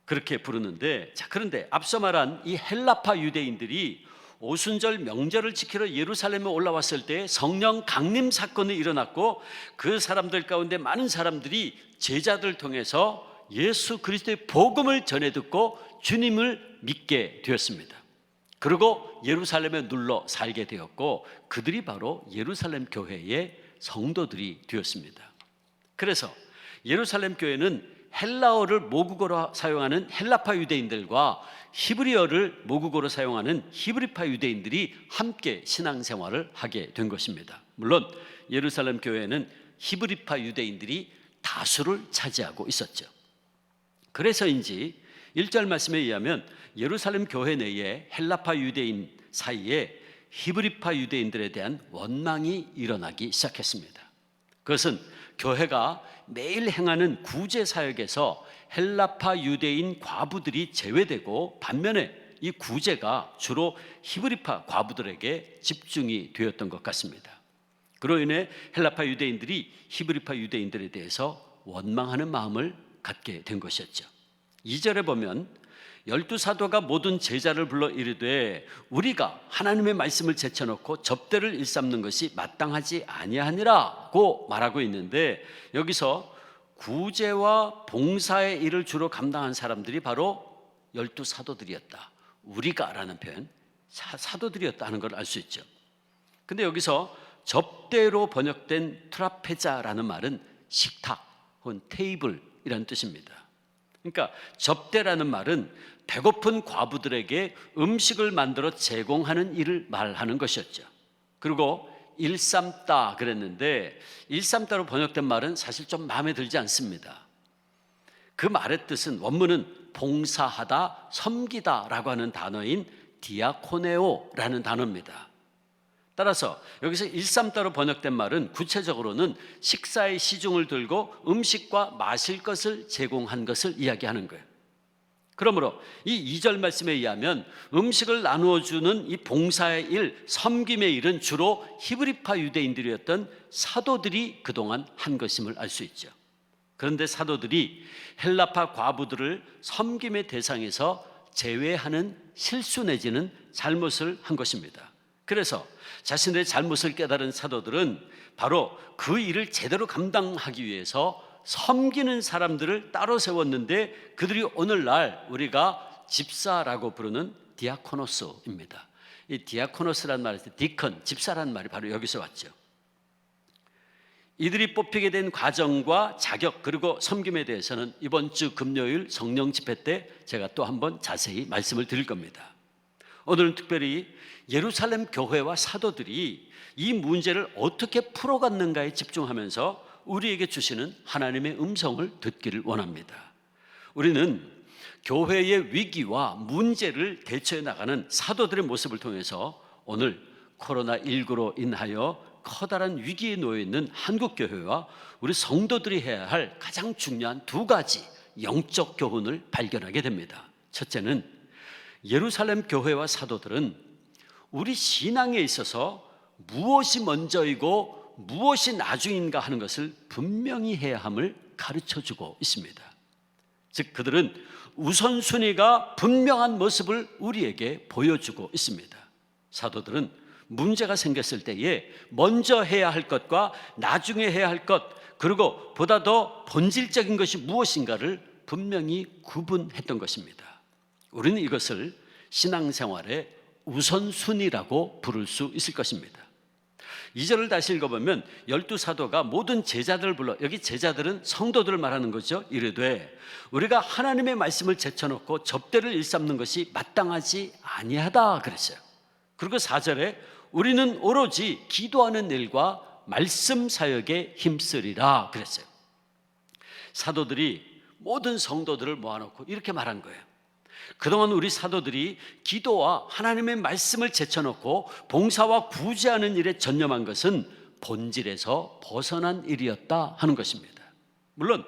그렇게 부르는데, 자, 그런데 앞서 말한 이 헬라파 유대인들이 오순절 명절을 지키러 예루살렘에 올라왔을 때 성령 강림 사건이 일어났고, 그 사람들 가운데 많은 사람들이 제자들을 통해서 예수 그리스도의 복음을 전해 듣고 주님을 믿게 되었습니다. 그리고 예루살렘에 눌러 살게 되었고, 그들이 바로 예루살렘 교회의 성도들이 되었습니다. 그래서 예루살렘 교회는 헬라어를 모국어로 사용하는 헬라파 유대인들과 히브리어를 모국어로 사용하는 히브리파 유대인들이 함께 신앙생활을 하게 된 것입니다. 물론 예루살렘 교회는 히브리파 유대인들이 다수를 차지하고 있었죠. 그래서인지 1절 말씀에 의하면 예루살렘 교회 내에 헬라파 유대인 사이에 히브리파 유대인들에 대한 원망이 일어나기 시작했습니다. 그것은 교회가 매일 행하는 구제 사역에서 헬라파 유대인 과부들이 제외되고, 반면에 이 구제가 주로 히브리파 과부들에게 집중이 되었던 것 같습니다. 그로 인해 헬라파 유대인들이 히브리파 유대인들에 대해서 원망하는 마음을 갖게 된 것이었죠. 2절에 보면 12사도가 모든 제자를 불러 이르되 우리가 하나님의 말씀을 제쳐놓고 접대를 일삼는 것이 마땅하지 아니하니라고 말하고 있는데, 여기서 구제와 봉사의 일을 주로 감당한 사람들이 바로 12사도들이었다. 우리가라는 표현, 사도들이었다 하는 걸 알 수 있죠. 근데 여기서 접대로 번역된 트라페자라는 말은 식탁 혹은 테이블이라는 뜻입니다. 그러니까 접대라는 말은 배고픈 과부들에게 음식을 만들어 제공하는 일을 말하는 것이었죠. 그리고 일삼다 그랬는데, 일삼다로 번역된 말은 사실 좀 마음에 들지 않습니다. 그 말의 뜻은 원문은 봉사하다, 섬기다라고 하는 단어인 디아코네오라는 단어입니다. 따라서 여기서 일삼다로 번역된 말은 구체적으로는 식사의 시중을 들고 음식과 마실 것을 제공한 것을 이야기하는 거예요. 그러므로 이 2절 말씀에 의하면 음식을 나누어 주는 이 봉사의 일, 섬김의 일은 주로 히브리파 유대인들이었던 사도들이 그동안 한 것임을 알 수 있죠. 그런데 사도들이 헬라파 과부들을 섬김의 대상에서 제외하는 실수 내지는 잘못을 한 것입니다. 그래서 자신의 잘못을 깨달은 사도들은 바로 그 일을 제대로 감당하기 위해서 섬기는 사람들을 따로 세웠는데, 그들이 오늘날 우리가 집사라고 부르는 디아코노스입니다. 이 디아코노스라는 말에서 디컨, 집사라는 말이 바로 여기서 왔죠. 이들이 뽑히게 된 과정과 자격 그리고 섬김에 대해서는 이번 주 금요일 성령 집회 때 제가 또 한번 자세히 말씀을 드릴 겁니다. 오늘은 특별히 예루살렘 교회와 사도들이 이 문제를 어떻게 풀어갔는가에 집중하면서 우리에게 주시는 하나님의 음성을 듣기를 원합니다. 우리는 교회의 위기와 문제를 대처해 나가는 사도들의 모습을 통해서 오늘 코로나19로 인하여 커다란 위기에 놓여 있는 한국교회와 우리 성도들이 해야 할 가장 중요한 두 가지 영적 교훈을 발견하게 됩니다. 첫째는 예루살렘 교회와 사도들은 우리 신앙에 있어서 무엇이 먼저이고 무엇이 나중인가 하는 것을 분명히 해야 함을 가르쳐주고 있습니다. 즉 그들은 우선순위가 분명한 모습을 우리에게 보여주고 있습니다. 사도들은 문제가 생겼을 때에 먼저 해야 할 것과 나중에 해야 할 것, 그리고 보다 더 본질적인 것이 무엇인가를 분명히 구분했던 것입니다. 우리는 이것을 신앙생활의 우선순위라고 부를 수 있을 것입니다. 2절을 다시 읽어보면 12사도가 모든 제자들을 불러, 여기 제자들은 성도들을 말하는 거죠. 이르되 우리가 하나님의 말씀을 제쳐놓고 접대를 일삼는 것이 마땅하지 아니하다 그랬어요. 그리고 4절에 우리는 오로지 기도하는 일과 말씀 사역에 힘쓰리라 그랬어요. 사도들이 모든 성도들을 모아놓고 이렇게 말한 거예요. 그동안 우리 사도들이 기도와 하나님의 말씀을 제쳐놓고 봉사와 구제하는 일에 전념한 것은 본질에서 벗어난 일이었다 하는 것입니다. 물론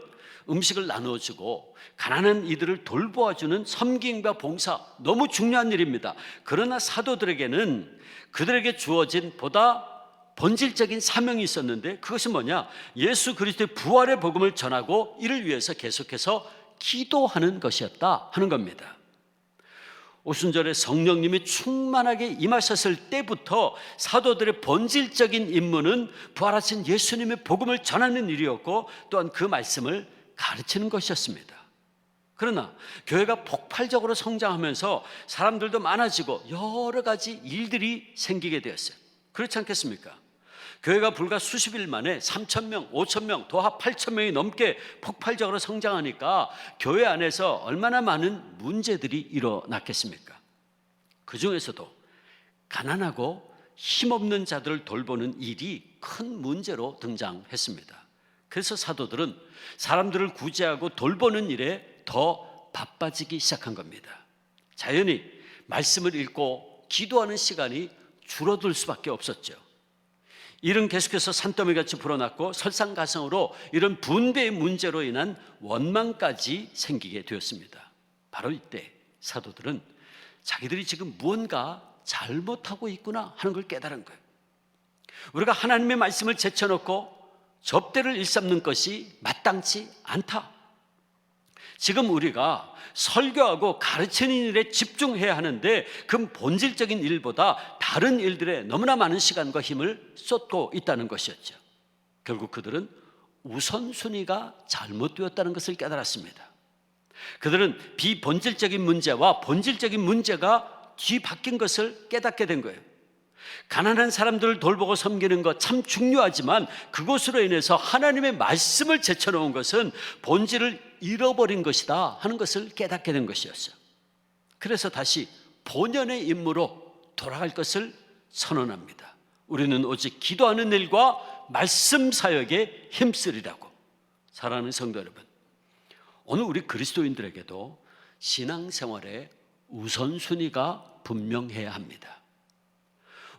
음식을 나누어주고 가난한 이들을 돌보아주는 섬김과 봉사 너무 중요한 일입니다. 그러나 사도들에게는 그들에게 주어진 보다 본질적인 사명이 있었는데 그것은 뭐냐? 예수 그리스도의 부활의 복음을 전하고 이를 위해서 계속해서 기도하는 것이었다 하는 겁니다. 오순절에 성령님이 충만하게 임하셨을 때부터 사도들의 본질적인 임무는 부활하신 예수님의 복음을 전하는 일이었고 또한 그 말씀을 가르치는 것이었습니다. 그러나 교회가 폭발적으로 성장하면서 사람들도 많아지고 여러 가지 일들이 생기게 되었어요. 그렇지 않겠습니까? 교회가 불과 수십 일 만에 3,000명, 5,000명, 도합 8,000명이 넘게 폭발적으로 성장하니까 교회 안에서 얼마나 많은 문제들이 일어났겠습니까? 그 중에서도 가난하고 힘없는 자들을 돌보는 일이 큰 문제로 등장했습니다. 그래서 사도들은 사람들을 구제하고 돌보는 일에 더 바빠지기 시작한 겁니다. 자연히 말씀을 읽고 기도하는 시간이 줄어들 수밖에 없었죠. 일은 계속해서 산더미같이 불어났고 설상가상으로 이런 분배의 문제로 인한 원망까지 생기게 되었습니다. 바로 이때 사도들은 자기들이 지금 무언가 잘못하고 있구나 하는 걸 깨달은 거예요. 우리가 하나님의 말씀을 제쳐놓고 접대를 일삼는 것이 마땅치 않다. 지금 우리가 설교하고 가르치는 일에 집중해야 하는데 그 본질적인 일보다 다른 일들에 너무나 많은 시간과 힘을 쏟고 있다는 것이었죠. 결국 그들은 우선순위가 잘못되었다는 것을 깨달았습니다. 그들은 비본질적인 문제와 본질적인 문제가 뒤바뀐 것을 깨닫게 된 거예요. 가난한 사람들을 돌보고 섬기는 것 참 중요하지만 그것으로 인해서 하나님의 말씀을 제쳐놓은 것은 본질을 잃어버린 것이다 하는 것을 깨닫게 된 것이었어요. 그래서 다시 본연의 임무로 돌아갈 것을 선언합니다. 우리는 오직 기도하는 일과 말씀 사역에 힘쓰리라고. 사랑하는 성도 여러분, 오늘 우리 그리스도인들에게도 신앙생활에 우선순위가 분명해야 합니다.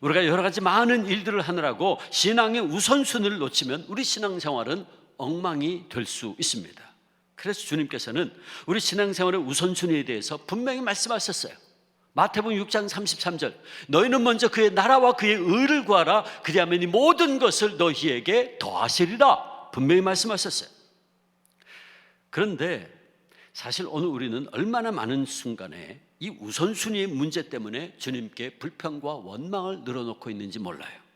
우리가 여러 가지 많은 일들을 하느라고 신앙의 우선순위를 놓치면 우리 신앙생활은 엉망이 될 수 있습니다. 그래서 주님께서는 우리 신앙생활의 우선순위에 대해서 분명히 말씀하셨어요. 마태복음 6장 33절, 너희는 먼저 그의 나라와 그의 의를 구하라. 그리하면 이 모든 것을 너희에게 더하시리라. 분명히 말씀하셨어요. 그런데 사실 오늘 우리는 얼마나 많은 순간에 이 우선순위의 문제 때문에 주님께 불평과 원망을 늘어놓고 있는지 몰라요.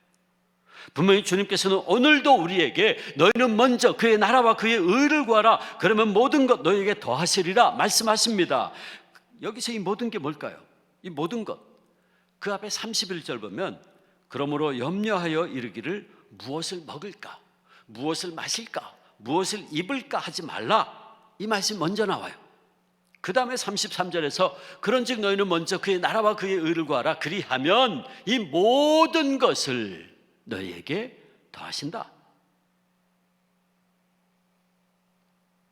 분명히 주님께서는 오늘도 우리에게 너희는 먼저 그의 나라와 그의 의를 구하라. 그러면 모든 것 너희에게 더하시리라 말씀하십니다. 여기서 이 모든 게 뭘까요? 이 모든 것, 그 앞에 31절 보면 그러므로 염려하여 이르기를 무엇을 먹을까, 무엇을 마실까, 무엇을 입을까 하지 말라. 이 말씀이 먼저 나와요. 그 다음에 33절에서 그런즉 너희는 먼저 그의 나라와 그의 의를 구하라. 그리하면 이 모든 것을 너희에게 더하신다.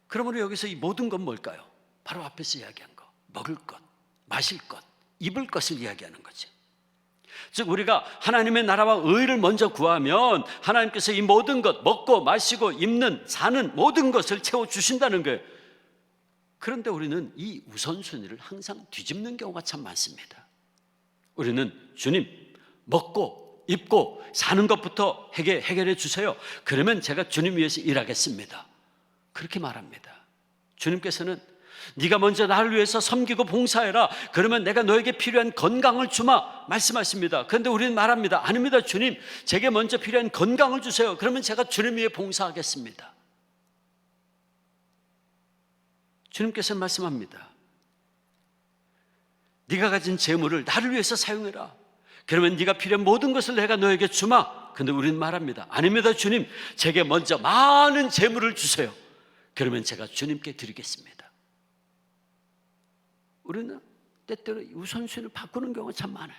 그러므로 여기서 이 모든 건 뭘까요? 바로 앞에서 이야기한 거, 먹을 것, 마실 것, 입을 것을 이야기하는 거죠. 즉 우리가 하나님의 나라와 의를 먼저 구하면 하나님께서 이 모든 것, 먹고 마시고 입는 사는 모든 것을 채워주신다는 거예요. 그런데 우리는 이 우선순위를 항상 뒤집는 경우가 참 많습니다. 우리는 주님, 먹고 입고 사는 것부터 해결해 주세요. 그러면 제가 주님 위해서 일하겠습니다. 그렇게 말합니다. 주님께서는 네가 먼저 나를 위해서 섬기고 봉사해라. 그러면 내가 너에게 필요한 건강을 주마 말씀하십니다. 그런데 우리는 말합니다. 아닙니다 주님, 제게 먼저 필요한 건강을 주세요. 그러면 제가 주님 위해 봉사하겠습니다. 주님께서는 말씀합니다. 네가 가진 재물을 나를 위해서 사용해라. 그러면 네가 필요한 모든 것을 내가 너에게 주마. 그런데 우리는 말합니다. 아닙니다 주님, 제게 먼저 많은 재물을 주세요. 그러면 제가 주님께 드리겠습니다. 우리는 때때로 우선순위를 바꾸는 경우가 참 많아요.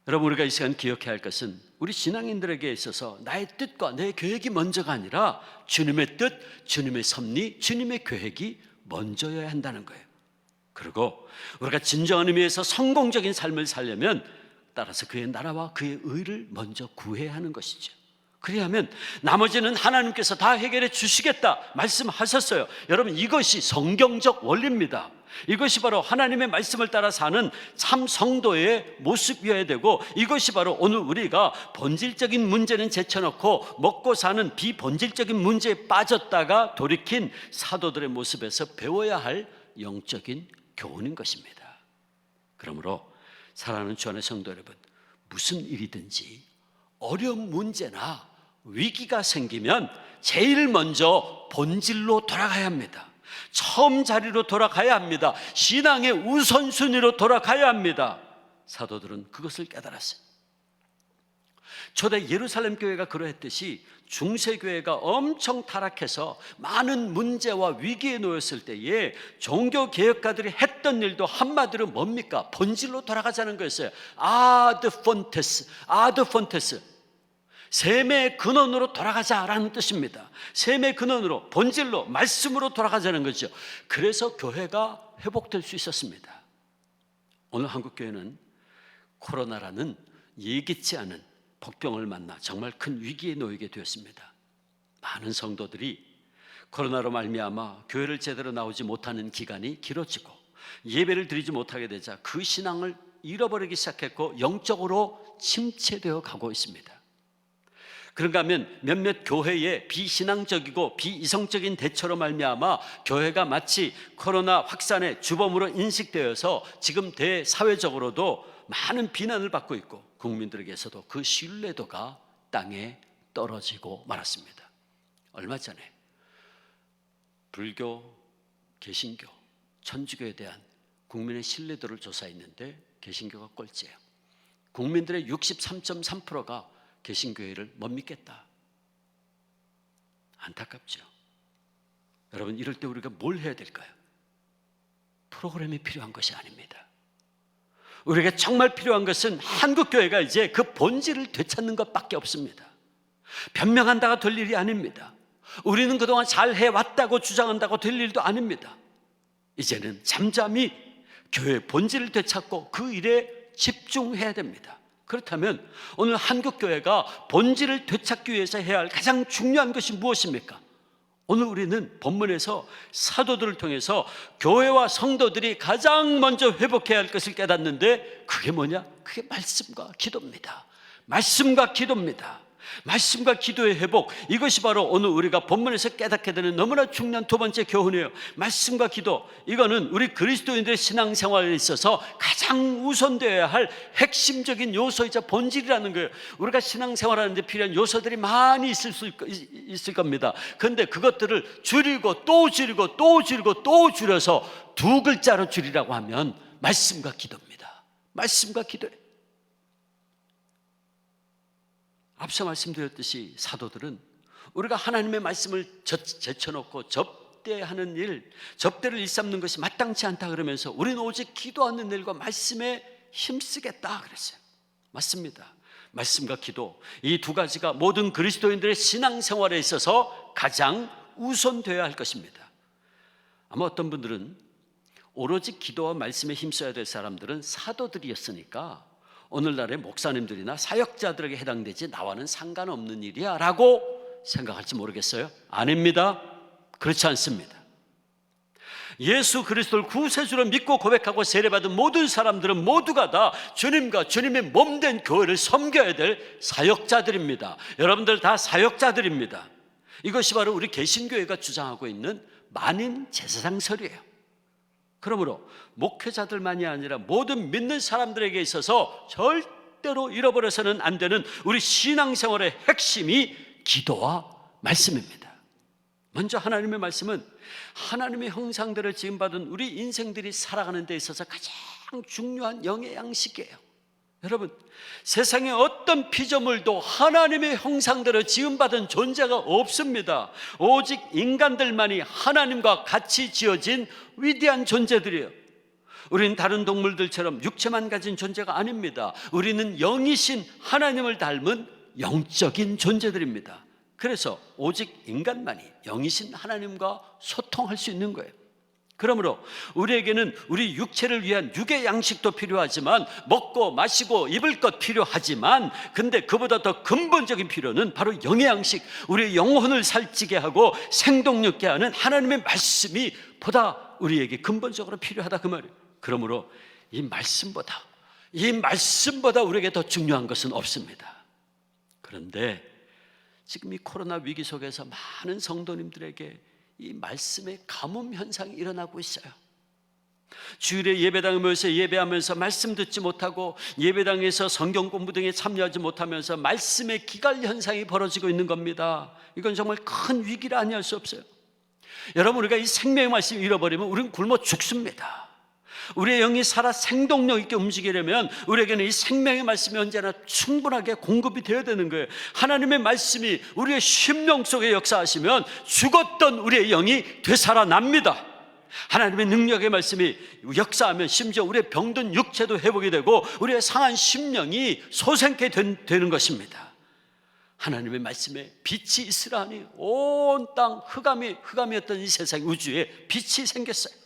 여러분, 우리가 이 시간 기억해야 할 것은 우리 신앙인들에게 있어서 나의 뜻과 내 계획이 먼저가 아니라 주님의 뜻, 주님의 섭리, 주님의 계획이 먼저여야 한다는 거예요. 그리고 우리가 진정한 의미에서 성공적인 삶을 살려면 따라서 그의 나라와 그의 의를 먼저 구해야 하는 것이죠. 그리하면 나머지는 하나님께서 다 해결해 주시겠다 말씀하셨어요. 여러분, 이것이 성경적 원리입니다. 이것이 바로 하나님의 말씀을 따라 사는 참 성도의 모습이어야 되고, 이것이 바로 오늘 우리가 본질적인 문제는 제쳐놓고 먹고 사는 비본질적인 문제에 빠졌다가 돌이킨 사도들의 모습에서 배워야 할 영적인 교훈인 것입니다. 그러므로 사랑하는 주 안의 성도 여러분, 무슨 일이든지 어려운 문제나 위기가 생기면 제일 먼저 본질로 돌아가야 합니다. 처음 자리로 돌아가야 합니다. 신앙의 우선순위로 돌아가야 합니다. 사도들은 그것을 깨달았어요. 초대 예루살렘 교회가 그러했듯이 중세교회가 엄청 타락해서 많은 문제와 위기에 놓였을 때에 종교개혁가들이 했던 일도 한마디로 뭡니까? 본질로 돌아가자는 거였어요. 아드 폰테스, 셈의 근원으로 돌아가자라는 뜻입니다. 셈의 근원으로, 본질로, 말씀으로 돌아가자는 거죠. 그래서 교회가 회복될 수 있었습니다. 오늘 한국교회는 코로나라는 예기치 않은 복병을 만나 정말 큰 위기에 놓이게 되었습니다. 많은 성도들이 코로나로 말미암아 교회를 제대로 나오지 못하는 기간이 길어지고 예배를 드리지 못하게 되자 그 신앙을 잃어버리기 시작했고 영적으로 침체되어 가고 있습니다. 그런가 하면 몇몇 교회의 비신앙적이고 비이성적인 대처로 말미암아 교회가 마치 코로나 확산의 주범으로 인식되어서 지금 대사회적으로도 많은 비난을 받고 있고 국민들에게서도 그 신뢰도가 땅에 떨어지고 말았습니다. 얼마 전에 불교, 개신교, 천주교에 대한 국민의 신뢰도를 조사했는데 개신교가 꼴찌예요. 국민들의 63.3%가 개신교회를 못 믿겠다. 안타깝죠. 여러분, 이럴 때 우리가 뭘 해야 될까요? 프로그램이 필요한 것이 아닙니다. 우리에게 정말 필요한 것은 한국교회가 이제 그 본질을 되찾는 것밖에 없습니다. 변명한다가 될 일이 아닙니다. 우리는 그동안 잘 해왔다고 주장한다고 될 일도 아닙니다. 이제는 잠잠히 교회의 본질을 되찾고 그 일에 집중해야 됩니다. 그렇다면 오늘 한국교회가 본질을 되찾기 위해서 해야 할 가장 중요한 것이 무엇입니까? 오늘 우리는 본문에서 사도들을 통해서 교회와 성도들이 가장 먼저 회복해야 할 것을 깨닫는데 그게 뭐냐? 그게 말씀과 기도입니다. 말씀과 기도입니다. 말씀과 기도의 회복, 이것이 바로 오늘 우리가 본문에서 깨닫게 되는 너무나 중요한 두 번째 교훈이에요. 말씀과 기도, 이거는 우리 그리스도인들의 신앙생활에 있어서 가장 우선되어야 할 핵심적인 요소이자 본질이라는 거예요. 우리가 신앙생활하는데 필요한 요소들이 많이 있을 겁니다. 그런데 그것들을 줄이고 또 줄이고 또 줄이고 또 줄여서 두 글자로 줄이라고 하면 말씀과 기도입니다. 말씀과 기도예요. 앞서 말씀드렸듯이 사도들은 우리가 하나님의 말씀을 제쳐놓고 접대하는 일, 접대를 일삼는 것이 마땅치 않다 그러면서 우리는 오직 기도하는 일과 말씀에 힘쓰겠다 그랬어요. 맞습니다. 말씀과 기도, 이 두 가지가 모든 그리스도인들의 신앙생활에 있어서 가장 우선되어야 할 것입니다. 아마 어떤 분들은 오로지 기도와 말씀에 힘써야 될 사람들은 사도들이었으니까 오늘날의 목사님들이나 사역자들에게 해당되지 나와는 상관없는 일이야 라고 생각할지 모르겠어요. 아닙니다. 그렇지 않습니다. 예수 그리스도를 구세주로 믿고 고백하고 세례받은 모든 사람들은 모두가 다 주님과 주님의 몸된 교회를 섬겨야 될 사역자들입니다. 여러분들 다 사역자들입니다. 이것이 바로 우리 개신교회가 주장하고 있는 만인 제사장설이에요. 그러므로 목회자들만이 아니라 모든 믿는 사람들에게 있어서 절대로 잃어버려서는 안 되는 우리 신앙생활의 핵심이 기도와 말씀입니다. 먼저 하나님의 말씀은 하나님의 형상대로 지음받은 우리 인생들이 살아가는 데 있어서 가장 중요한 영의 양식이에요. 여러분, 세상에 어떤 피조물도 하나님의 형상대로 지음받은 존재가 없습니다. 오직 인간들만이 하나님과 같이 지어진 위대한 존재들이에요. 우리는 다른 동물들처럼 육체만 가진 존재가 아닙니다. 우리는 영이신 하나님을 닮은 영적인 존재들입니다. 그래서 오직 인간만이 영이신 하나님과 소통할 수 있는 거예요. 그러므로 우리에게는 우리 육체를 위한 육의 양식도 필요하지만, 먹고 마시고 입을 것 필요하지만, 근데 그보다 더 근본적인 필요는 바로 영의 양식, 우리의 영혼을 살찌게 하고 생동력 있게 하는 하나님의 말씀이 보다 우리에게 근본적으로 필요하다, 그 말이에요. 그러므로 이 말씀보다 우리에게 더 중요한 것은 없습니다. 그런데 지금 이 코로나 위기 속에서 많은 성도님들에게 이 말씀의 가뭄 현상이 일어나고 있어요. 주일에 예배당에 모여서 예배하면서 말씀 듣지 못하고, 예배당에서 성경 공부 등에 참여하지 못하면서 말씀의 기갈 현상이 벌어지고 있는 겁니다. 이건 정말 큰 위기라 아니할 수 없어요. 여러분, 우리가 이 생명의 말씀을 잃어버리면 우리는 굶어 죽습니다. 우리의 영이 살아 생동력 있게 움직이려면 우리에게는 이 생명의 말씀이 언제나 충분하게 공급이 되어야 되는 거예요. 하나님의 말씀이 우리의 심령 속에 역사하시면 죽었던 우리의 영이 되살아납니다. 하나님의 능력의 말씀이 역사하면 심지어 우리의 병든 육체도 회복이 되고 우리의 상한 심령이 소생케 되는 것입니다. 하나님의 말씀에 빛이 있으라 하니 온 땅 흑암이었던 이 세상 우주에 빛이 생겼어요.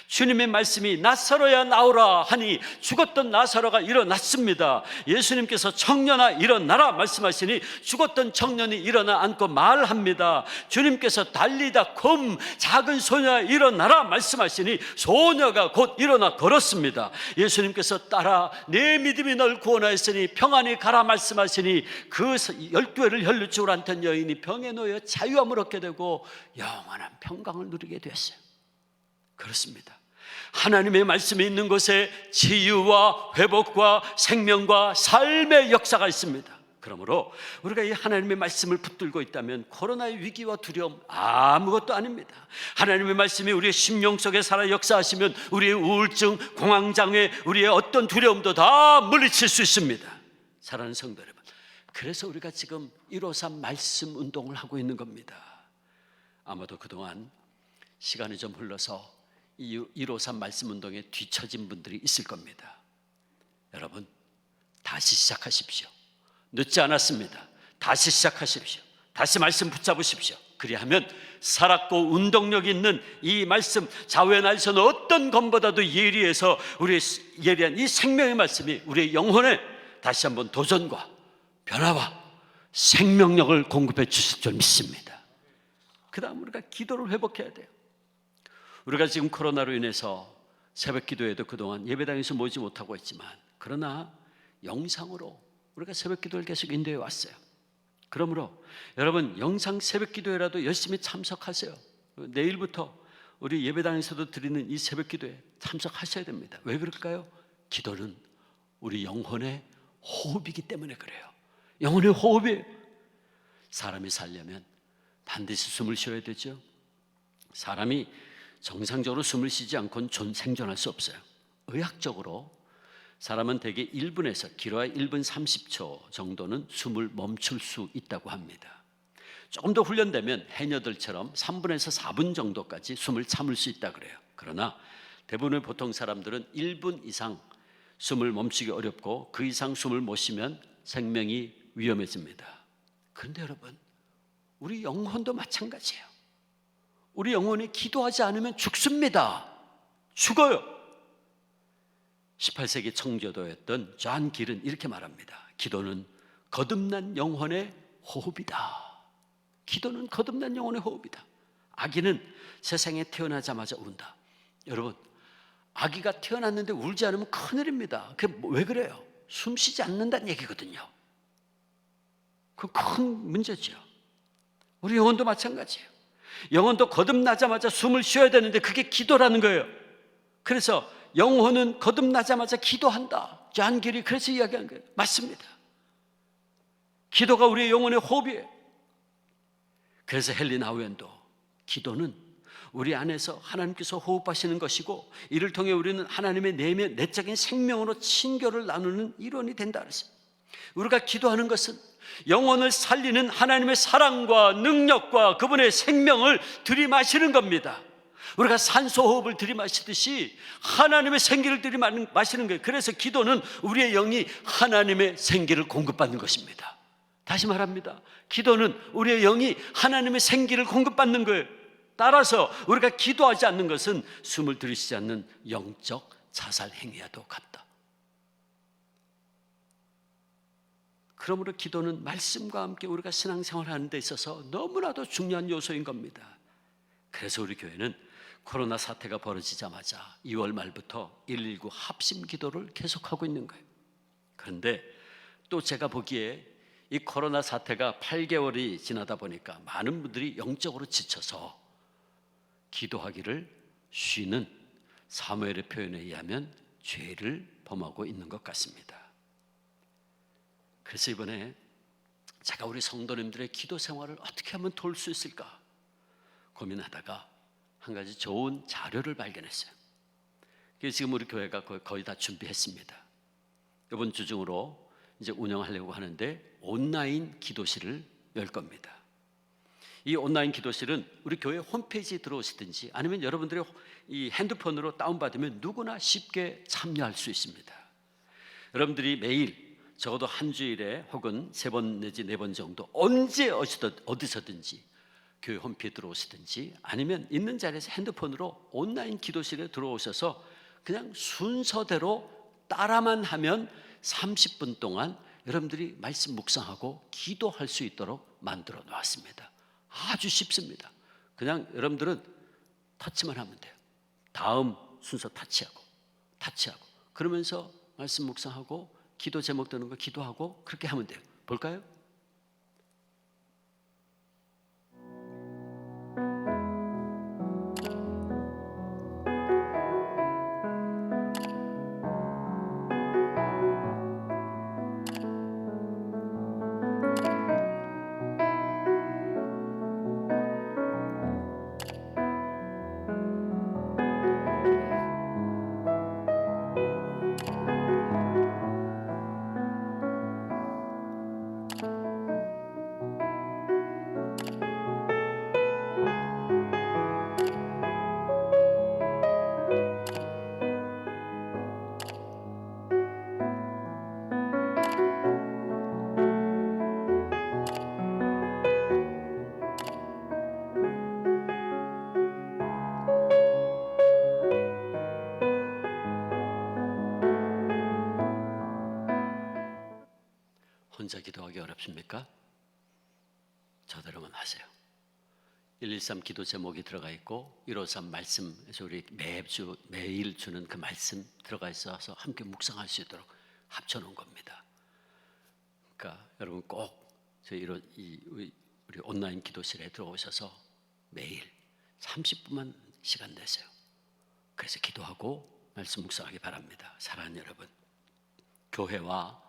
주님의 말씀이 나사로야 나오라 하니 죽었던 나사로가 일어났습니다. 예수님께서 청년아 일어나라 말씀하시니 죽었던 청년이 일어나 앉고 말합니다. 주님께서 달리다 쿰 작은 소녀야 일어나라 말씀하시니 소녀가 곧 일어나 걸었습니다. 예수님께서 따라 내 믿음이 널 구원하였으니 평안히 가라 말씀하시니 그 12회를 혈루증으로 앓던 여인이 병에 놓여 자유함을 얻게 되고 영원한 평강을 누리게 되었어요. 그렇습니다. 하나님의 말씀이 있는 곳에 치유와 회복과 생명과 삶의 역사가 있습니다. 그러므로 우리가 이 하나님의 말씀을 붙들고 있다면 코로나의 위기와 두려움 아무것도 아닙니다. 하나님의 말씀이 우리의 심령 속에 살아 역사하시면 우리의 우울증, 공황장애, 우리의 어떤 두려움도 다 물리칠 수 있습니다. 사랑하는 성도 여러분, 그래서 우리가 지금 153 말씀 운동을 하고 있는 겁니다. 아마도 그동안 시간이 좀 흘러서 이 153 말씀 운동에 뒤처진 분들이 있을 겁니다. 여러분, 다시 시작하십시오. 늦지 않았습니다. 다시 시작하십시오. 다시 말씀 붙잡으십시오. 그리하면 살았고 운동력 있는 이 말씀, 좌우의 날선 어떤 검보다도 예리해서 우리의 예리한 이 생명의 말씀이 우리의 영혼에 다시 한번 도전과 변화와 생명력을 공급해 주실 줄 믿습니다. 그 다음 우리가 기도를 회복해야 돼요. 우리가 지금 코로나로 인해서 새벽 기도에도 그동안 예배당에서 모이지 못하고 있지만, 그러나 영상으로 우리가 새벽 기도를 계속 인도해 왔어요. 그러므로 여러분, 영상 새벽 기도회라도 열심히 참석하세요. 내일부터 우리 예배당에서도 드리는 이 새벽 기도에 참석하셔야 됩니다. 왜 그럴까요? 기도는 우리 영혼의 호흡이기 때문에 그래요. 영혼의 호흡이에요. 사람이 살려면 반드시 숨을 쉬어야 되죠. 사람이 정상적으로 숨을 쉬지 않고는 생존할 수 없어요. 의학적으로 사람은 대개 1분에서 길어야 1분 30초 정도는 숨을 멈출 수 있다고 합니다. 조금 더 훈련되면 해녀들처럼 3분에서 4분 정도까지 숨을 참을 수 있다 그래요. 그러나 대부분의 보통 사람들은 1분 이상 숨을 멈추기 어렵고 그 이상 숨을 못 쉬면 생명이 위험해집니다. 그런데 여러분, 우리 영혼도 마찬가지예요. 우리 영혼이 기도하지 않으면 죽습니다. 죽어요. 18세기 청교도였던 존 길은 이렇게 말합니다. 기도는 거듭난 영혼의 호흡이다. 기도는 거듭난 영혼의 호흡이다. 아기는 세상에 태어나자마자 운다. 여러분, 아기가 태어났는데 울지 않으면 큰일입니다. 그게 왜 그래요? 숨쉬지 않는다는 얘기거든요. 그 큰 문제죠. 우리 영혼도 마찬가지예요. 영혼도 거듭나자마자 숨을 쉬어야 되는데 그게 기도라는 거예요. 그래서 영혼은 거듭나자마자 기도한다. 존 길이 그래서 이야기한 거예요. 맞습니다. 기도가 우리의 영혼의 호흡이에요. 그래서 헨리 나우엔도 기도는 우리 안에서 하나님께서 호흡하시는 것이고 이를 통해 우리는 하나님의 내적인 생명으로 친교를 나누는 일원이 된다 그랬어요. 우리가 기도하는 것은 영혼을 살리는 하나님의 사랑과 능력과 그분의 생명을 들이마시는 겁니다. 우리가 산소호흡을 들이마시듯이 하나님의 생기를 들이마시는 거예요. 그래서 기도는 우리의 영이 하나님의 생기를 공급받는 것입니다. 다시 말합니다. 기도는 우리의 영이 하나님의 생기를 공급받는 거예요. 따라서 우리가 기도하지 않는 것은 숨을 들이쉬지 않는 영적 자살 행위와도 같다. 그러므로 기도는 말씀과 함께 우리가 신앙생활을 하는 데 있어서 너무나도 중요한 요소인 겁니다. 그래서 우리 교회는 코로나 사태가 벌어지자마자 2월 말부터 119 합심 기도를 계속하고 있는 거예요. 그런데 또 제가 보기에 이 코로나 사태가 8개월이 지나다 보니까 많은 분들이 영적으로 지쳐서 기도하기를 쉬는 사무엘의 표현에 의하면 죄를 범하고 있는 것 같습니다. 그래서 이번에 제가 우리 성도님들의 기도 생활을 어떻게 하면 도울 수 있을까 고민하다가 한 가지 좋은 자료를 발견했어요. 그래서 지금 우리 교회가 거의 다 준비했습니다. 이번 주 중으로 이제 운영하려고 하는데 온라인 기도실을 열 겁니다. 이 온라인 기도실은 우리 교회 홈페이지에 들어오시든지 아니면 여러분들이 이 핸드폰으로 다운받으면 누구나 쉽게 참여할 수 있습니다. 여러분들이 매일 적어도 한 주일에 혹은 3번 내지 4번 정도 언제 어디서든지 교회 홈페이지에 들어오시든지 아니면 있는 자리에서 핸드폰으로 온라인 기도실에 들어오셔서 그냥 순서대로 따라만 하면 30분 동안 여러분들이 말씀 묵상하고 기도할 수 있도록 만들어 놓았습니다. 아주 쉽습니다. 그냥 여러분들은 터치만 하면 돼요. 다음 순서 타치하고 그러면서 말씀 묵상하고 기도 제목 드는 거 기도하고 그렇게 하면 돼요. 볼까요? 혼자 기도하기 어렵습니까? 저대로만 하세요. 113 기도 제목이 들어가 있고 153 말씀에서 우리 매일 주는 그 말씀 들어가 있어서 함께 묵상할 수 있도록 합쳐놓은 겁니다. 그러니까 여러분 꼭 저희 우리 온라인 기도실에 들어오셔서 매일 30분만 시간 내세요. 그래서 기도하고 말씀 묵상하기 바랍니다. 사랑하는 여러분, 교회와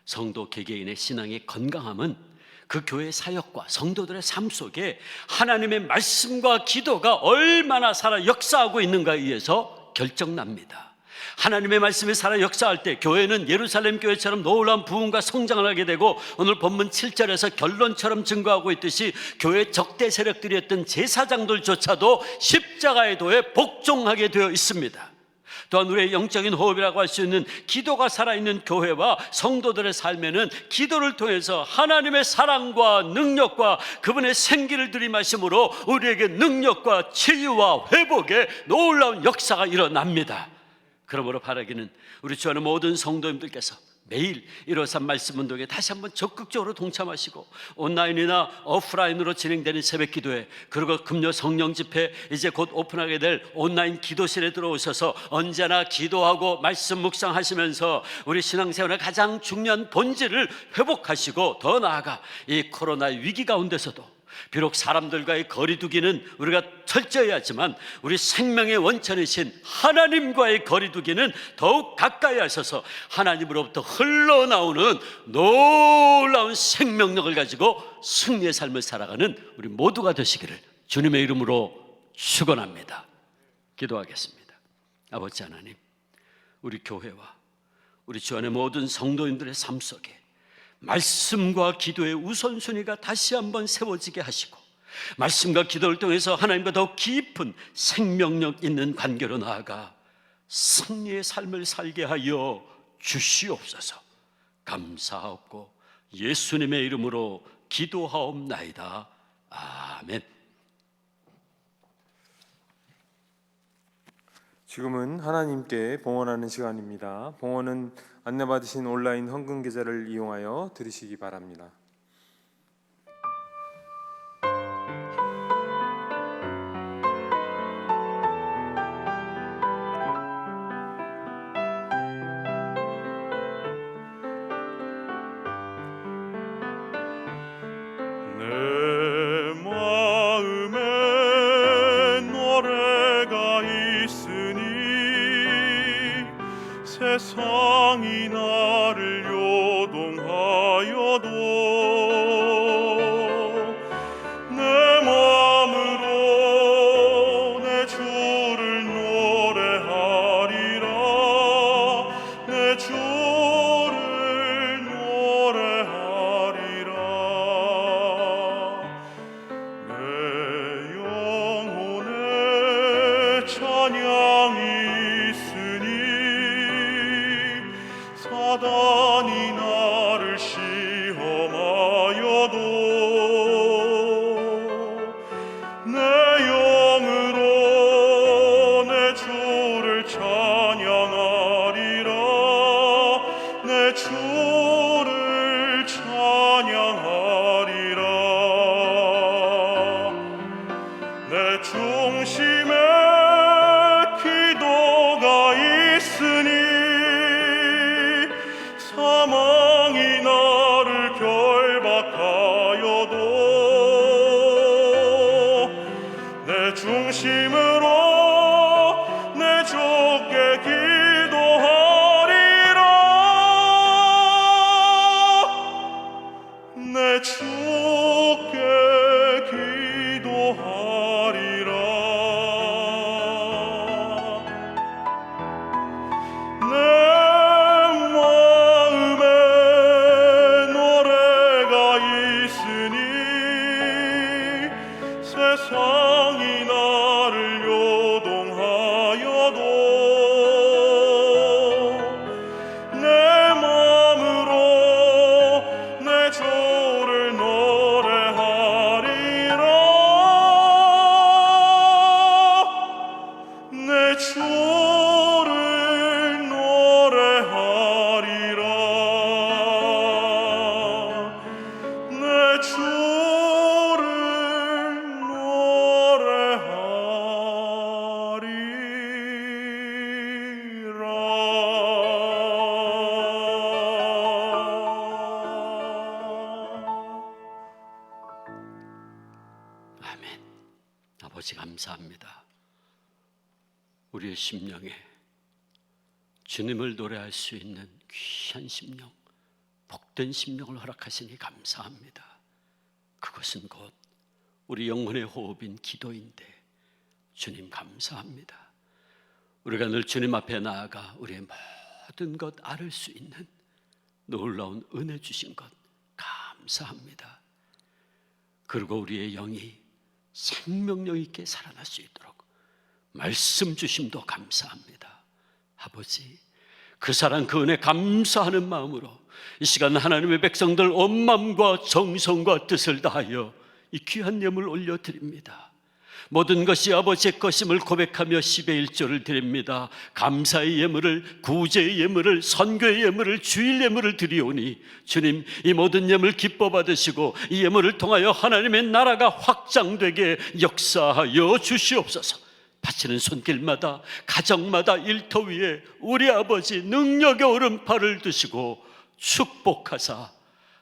성도 개개인의 신앙의 건강함은 그 교회 사역과 성도들의 삶 속에 하나님의 말씀과 기도가 얼마나 살아 역사하고 있는가에 의해서 결정납니다. 하나님의 말씀이 살아 역사할 때 교회는 예루살렘 교회처럼 놀라운 부흥과 성장을 하게 되고 오늘 본문 7절에서 결론처럼 증거하고 있듯이 교회 적대 세력들이었던 제사장들조차도 십자가의 도에 복종하게 되어 있습니다. 또한 우리의 영적인 호흡이라고 할 수 있는 기도가 살아있는 교회와 성도들의 삶에는 기도를 통해서 하나님의 사랑과 능력과 그분의 생기를 들이마심으로 우리에게 능력과 치유와 회복의 놀라운 역사가 일어납니다. 그러므로 바라기는 우리 주 안에 모든 성도님들께서 매일 153 말씀 운동에 다시 한번 적극적으로 동참하시고 온라인이나 오프라인으로 진행되는 새벽 기도회 그리고 금요 성령 집회 이제 곧 오픈하게 될 온라인 기도실에 들어오셔서 언제나 기도하고 말씀 묵상하시면서 우리 신앙생활의 가장 중요한 본질을 회복하시고 더 나아가 이 코로나 위기 가운데서도 비록 사람들과의 거리두기는 우리가 철저히 하지만 우리 생명의 원천이신 하나님과의 거리두기는 더욱 가까이 하셔서 하나님으로부터 흘러나오는 놀라운 생명력을 가지고 승리의 삶을 살아가는 우리 모두가 되시기를 주님의 이름으로 축원합니다. 기도하겠습니다. 아버지 하나님, 우리 교회와 우리 주 안의 모든 성도인들의 삶 속에 말씀과 기도의 우선순위가 다시 한번 세워지게 하시고 말씀과 기도를 통해서 하나님과 더욱 깊은 생명력 있는 관계로 나아가 승리의 삶을 살게 하여 주시옵소서. 감사하옵고 예수님의 이름으로 기도하옵나이다. 아멘. 지금은 하나님께 봉헌하는 시간입니다. 봉헌은 안내받으신 온라인 헌금 계좌를 이용하여 드리시기 바랍니다. 내 마음에 노래가 있으니 세상이 나를 요동하여도 내 마음으로 내 주를 노래하리라. 내 주를 노래하리라. 내 영혼에 찬양이 있으니 사단이 나를 시험하여도 내 영으로 내 주를 찬양하리라. 내 주를 찬양하리라. 내 중심에 기도가 있으니 사망이 나를 결박하여도 내 중심으로 내 주께 기도하리라. 내 주께 기도하리라. 내 마음에 노래가 있으니 세상이 나를 요동하여도 내 마음으로 내 주를 노래하리라. 내 주를 노래하리라. 내 주를 노래하리라. 아멘. 아버지 감사합니다. 우리의 심령에 주님을 노래할 수 있는 귀한 심령, 복된 심령을 허락하시니 감사합니다. 그것은 곧 우리 영혼의 호흡인 기도인데 주님 감사합니다. 우리가 늘 주님 앞에 나아가 우리의 모든 것 앓을 수 있는 놀라운 은혜 주신 것 감사합니다. 그리고 우리의 영이 생명력 있게 살아날 수 있도록 말씀 주심도 감사합니다. 아버지, 그 사랑 그 은혜 감사하는 마음으로 이 시간 하나님의 백성들 온 마음과 정성과 뜻을 다하여 이 귀한 예물 올려드립니다. 모든 것이 아버지의 것임을 고백하며 10의 1조를 드립니다. 감사의 예물을, 구제의 예물을, 선교의 예물을, 주일 예물을 드리오니 주님, 이 모든 예물 기뻐 받으시고 이 예물을 통하여 하나님의 나라가 확장되게 역사하여 주시옵소서. 바치는 손길마다, 가정마다, 일터 위에 우리 아버지 능력의 오른팔을 드시고 축복하사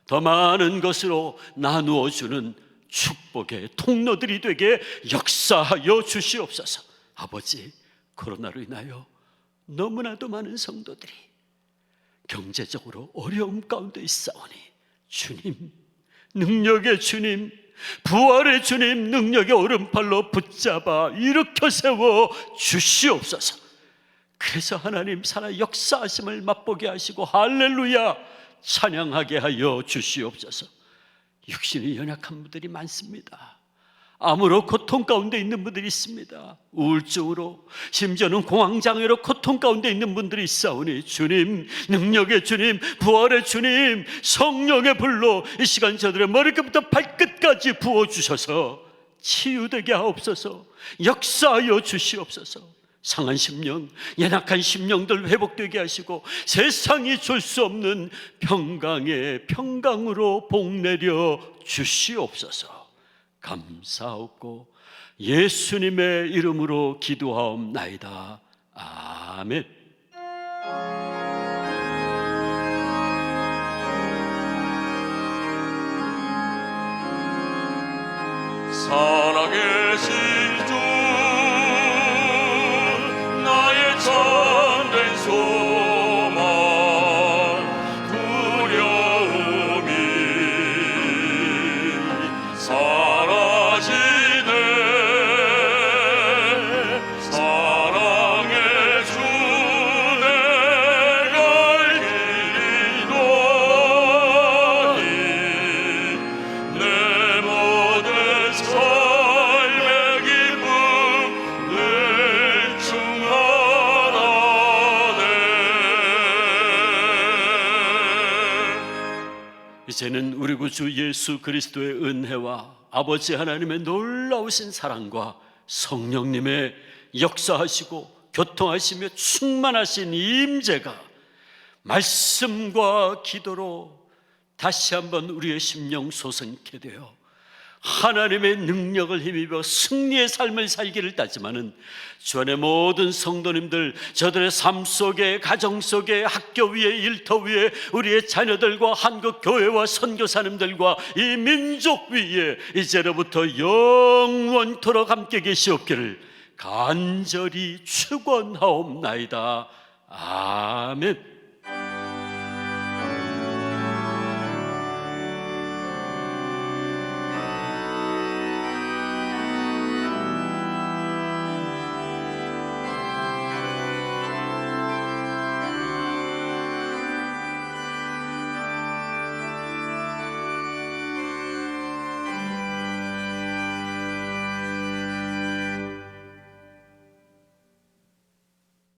더 많은 것으로 나누어 주는 축복의 통로들이 되게 역사하여 주시옵소서. 아버지, 코로나로 인하여 너무나도 많은 성도들이 경제적으로 어려움 가운데 있사오니 주님, 능력의 주님, 부활의 주님, 능력의 오른팔로 붙잡아 일으켜 세워 주시옵소서. 그래서 하나님 살아 역사하심을 맛보게 하시고 할렐루야 찬양하게 하여 주시옵소서. 육신이 연약한 분들이 많습니다. 암으로 고통 가운데 있는 분들이 있습니다. 우울증으로, 심지어는 공황장애로 고통 가운데 있는 분들이 있사오니 주님, 능력의 주님, 부활의 주님, 성령의 불로 이 시간 저들의 머리끝부터 발끝까지 부어주셔서 치유되게 하옵소서. 역사하여 주시옵소서. 상한 심령, 연약한 심령들 회복되게 하시고 세상이 줄 수 없는 평강의 평강으로 복내려 주시옵소서. 감사하옵고 예수님의 이름으로 기도하옵나이다. 아멘. 살아계신 주 나의 참된 소망 두려움이 사라지네 사랑의 주 내가 길이노니 내 모든 삶의 기쁨 늘 충만하네. 이제는 우리 구주 예수 그리스도의 은혜와 아버지 하나님의 놀라우신 사랑과 성령님의 역사하시고 교통하시며 충만하신 임재가 말씀과 기도로 다시 한번 우리의 심령 솟음케 되어 하나님의 능력을 힘입어 승리의 삶을 살기를 따지마는 주 안의 모든 성도님들, 저들의 삶 속에, 가정 속에, 학교 위에, 일터 위에, 우리의 자녀들과 한국 교회와 선교사님들과 이 민족 위에 이제로부터 영원토록 함께 계시옵기를 간절히 축원하옵나이다. 아멘.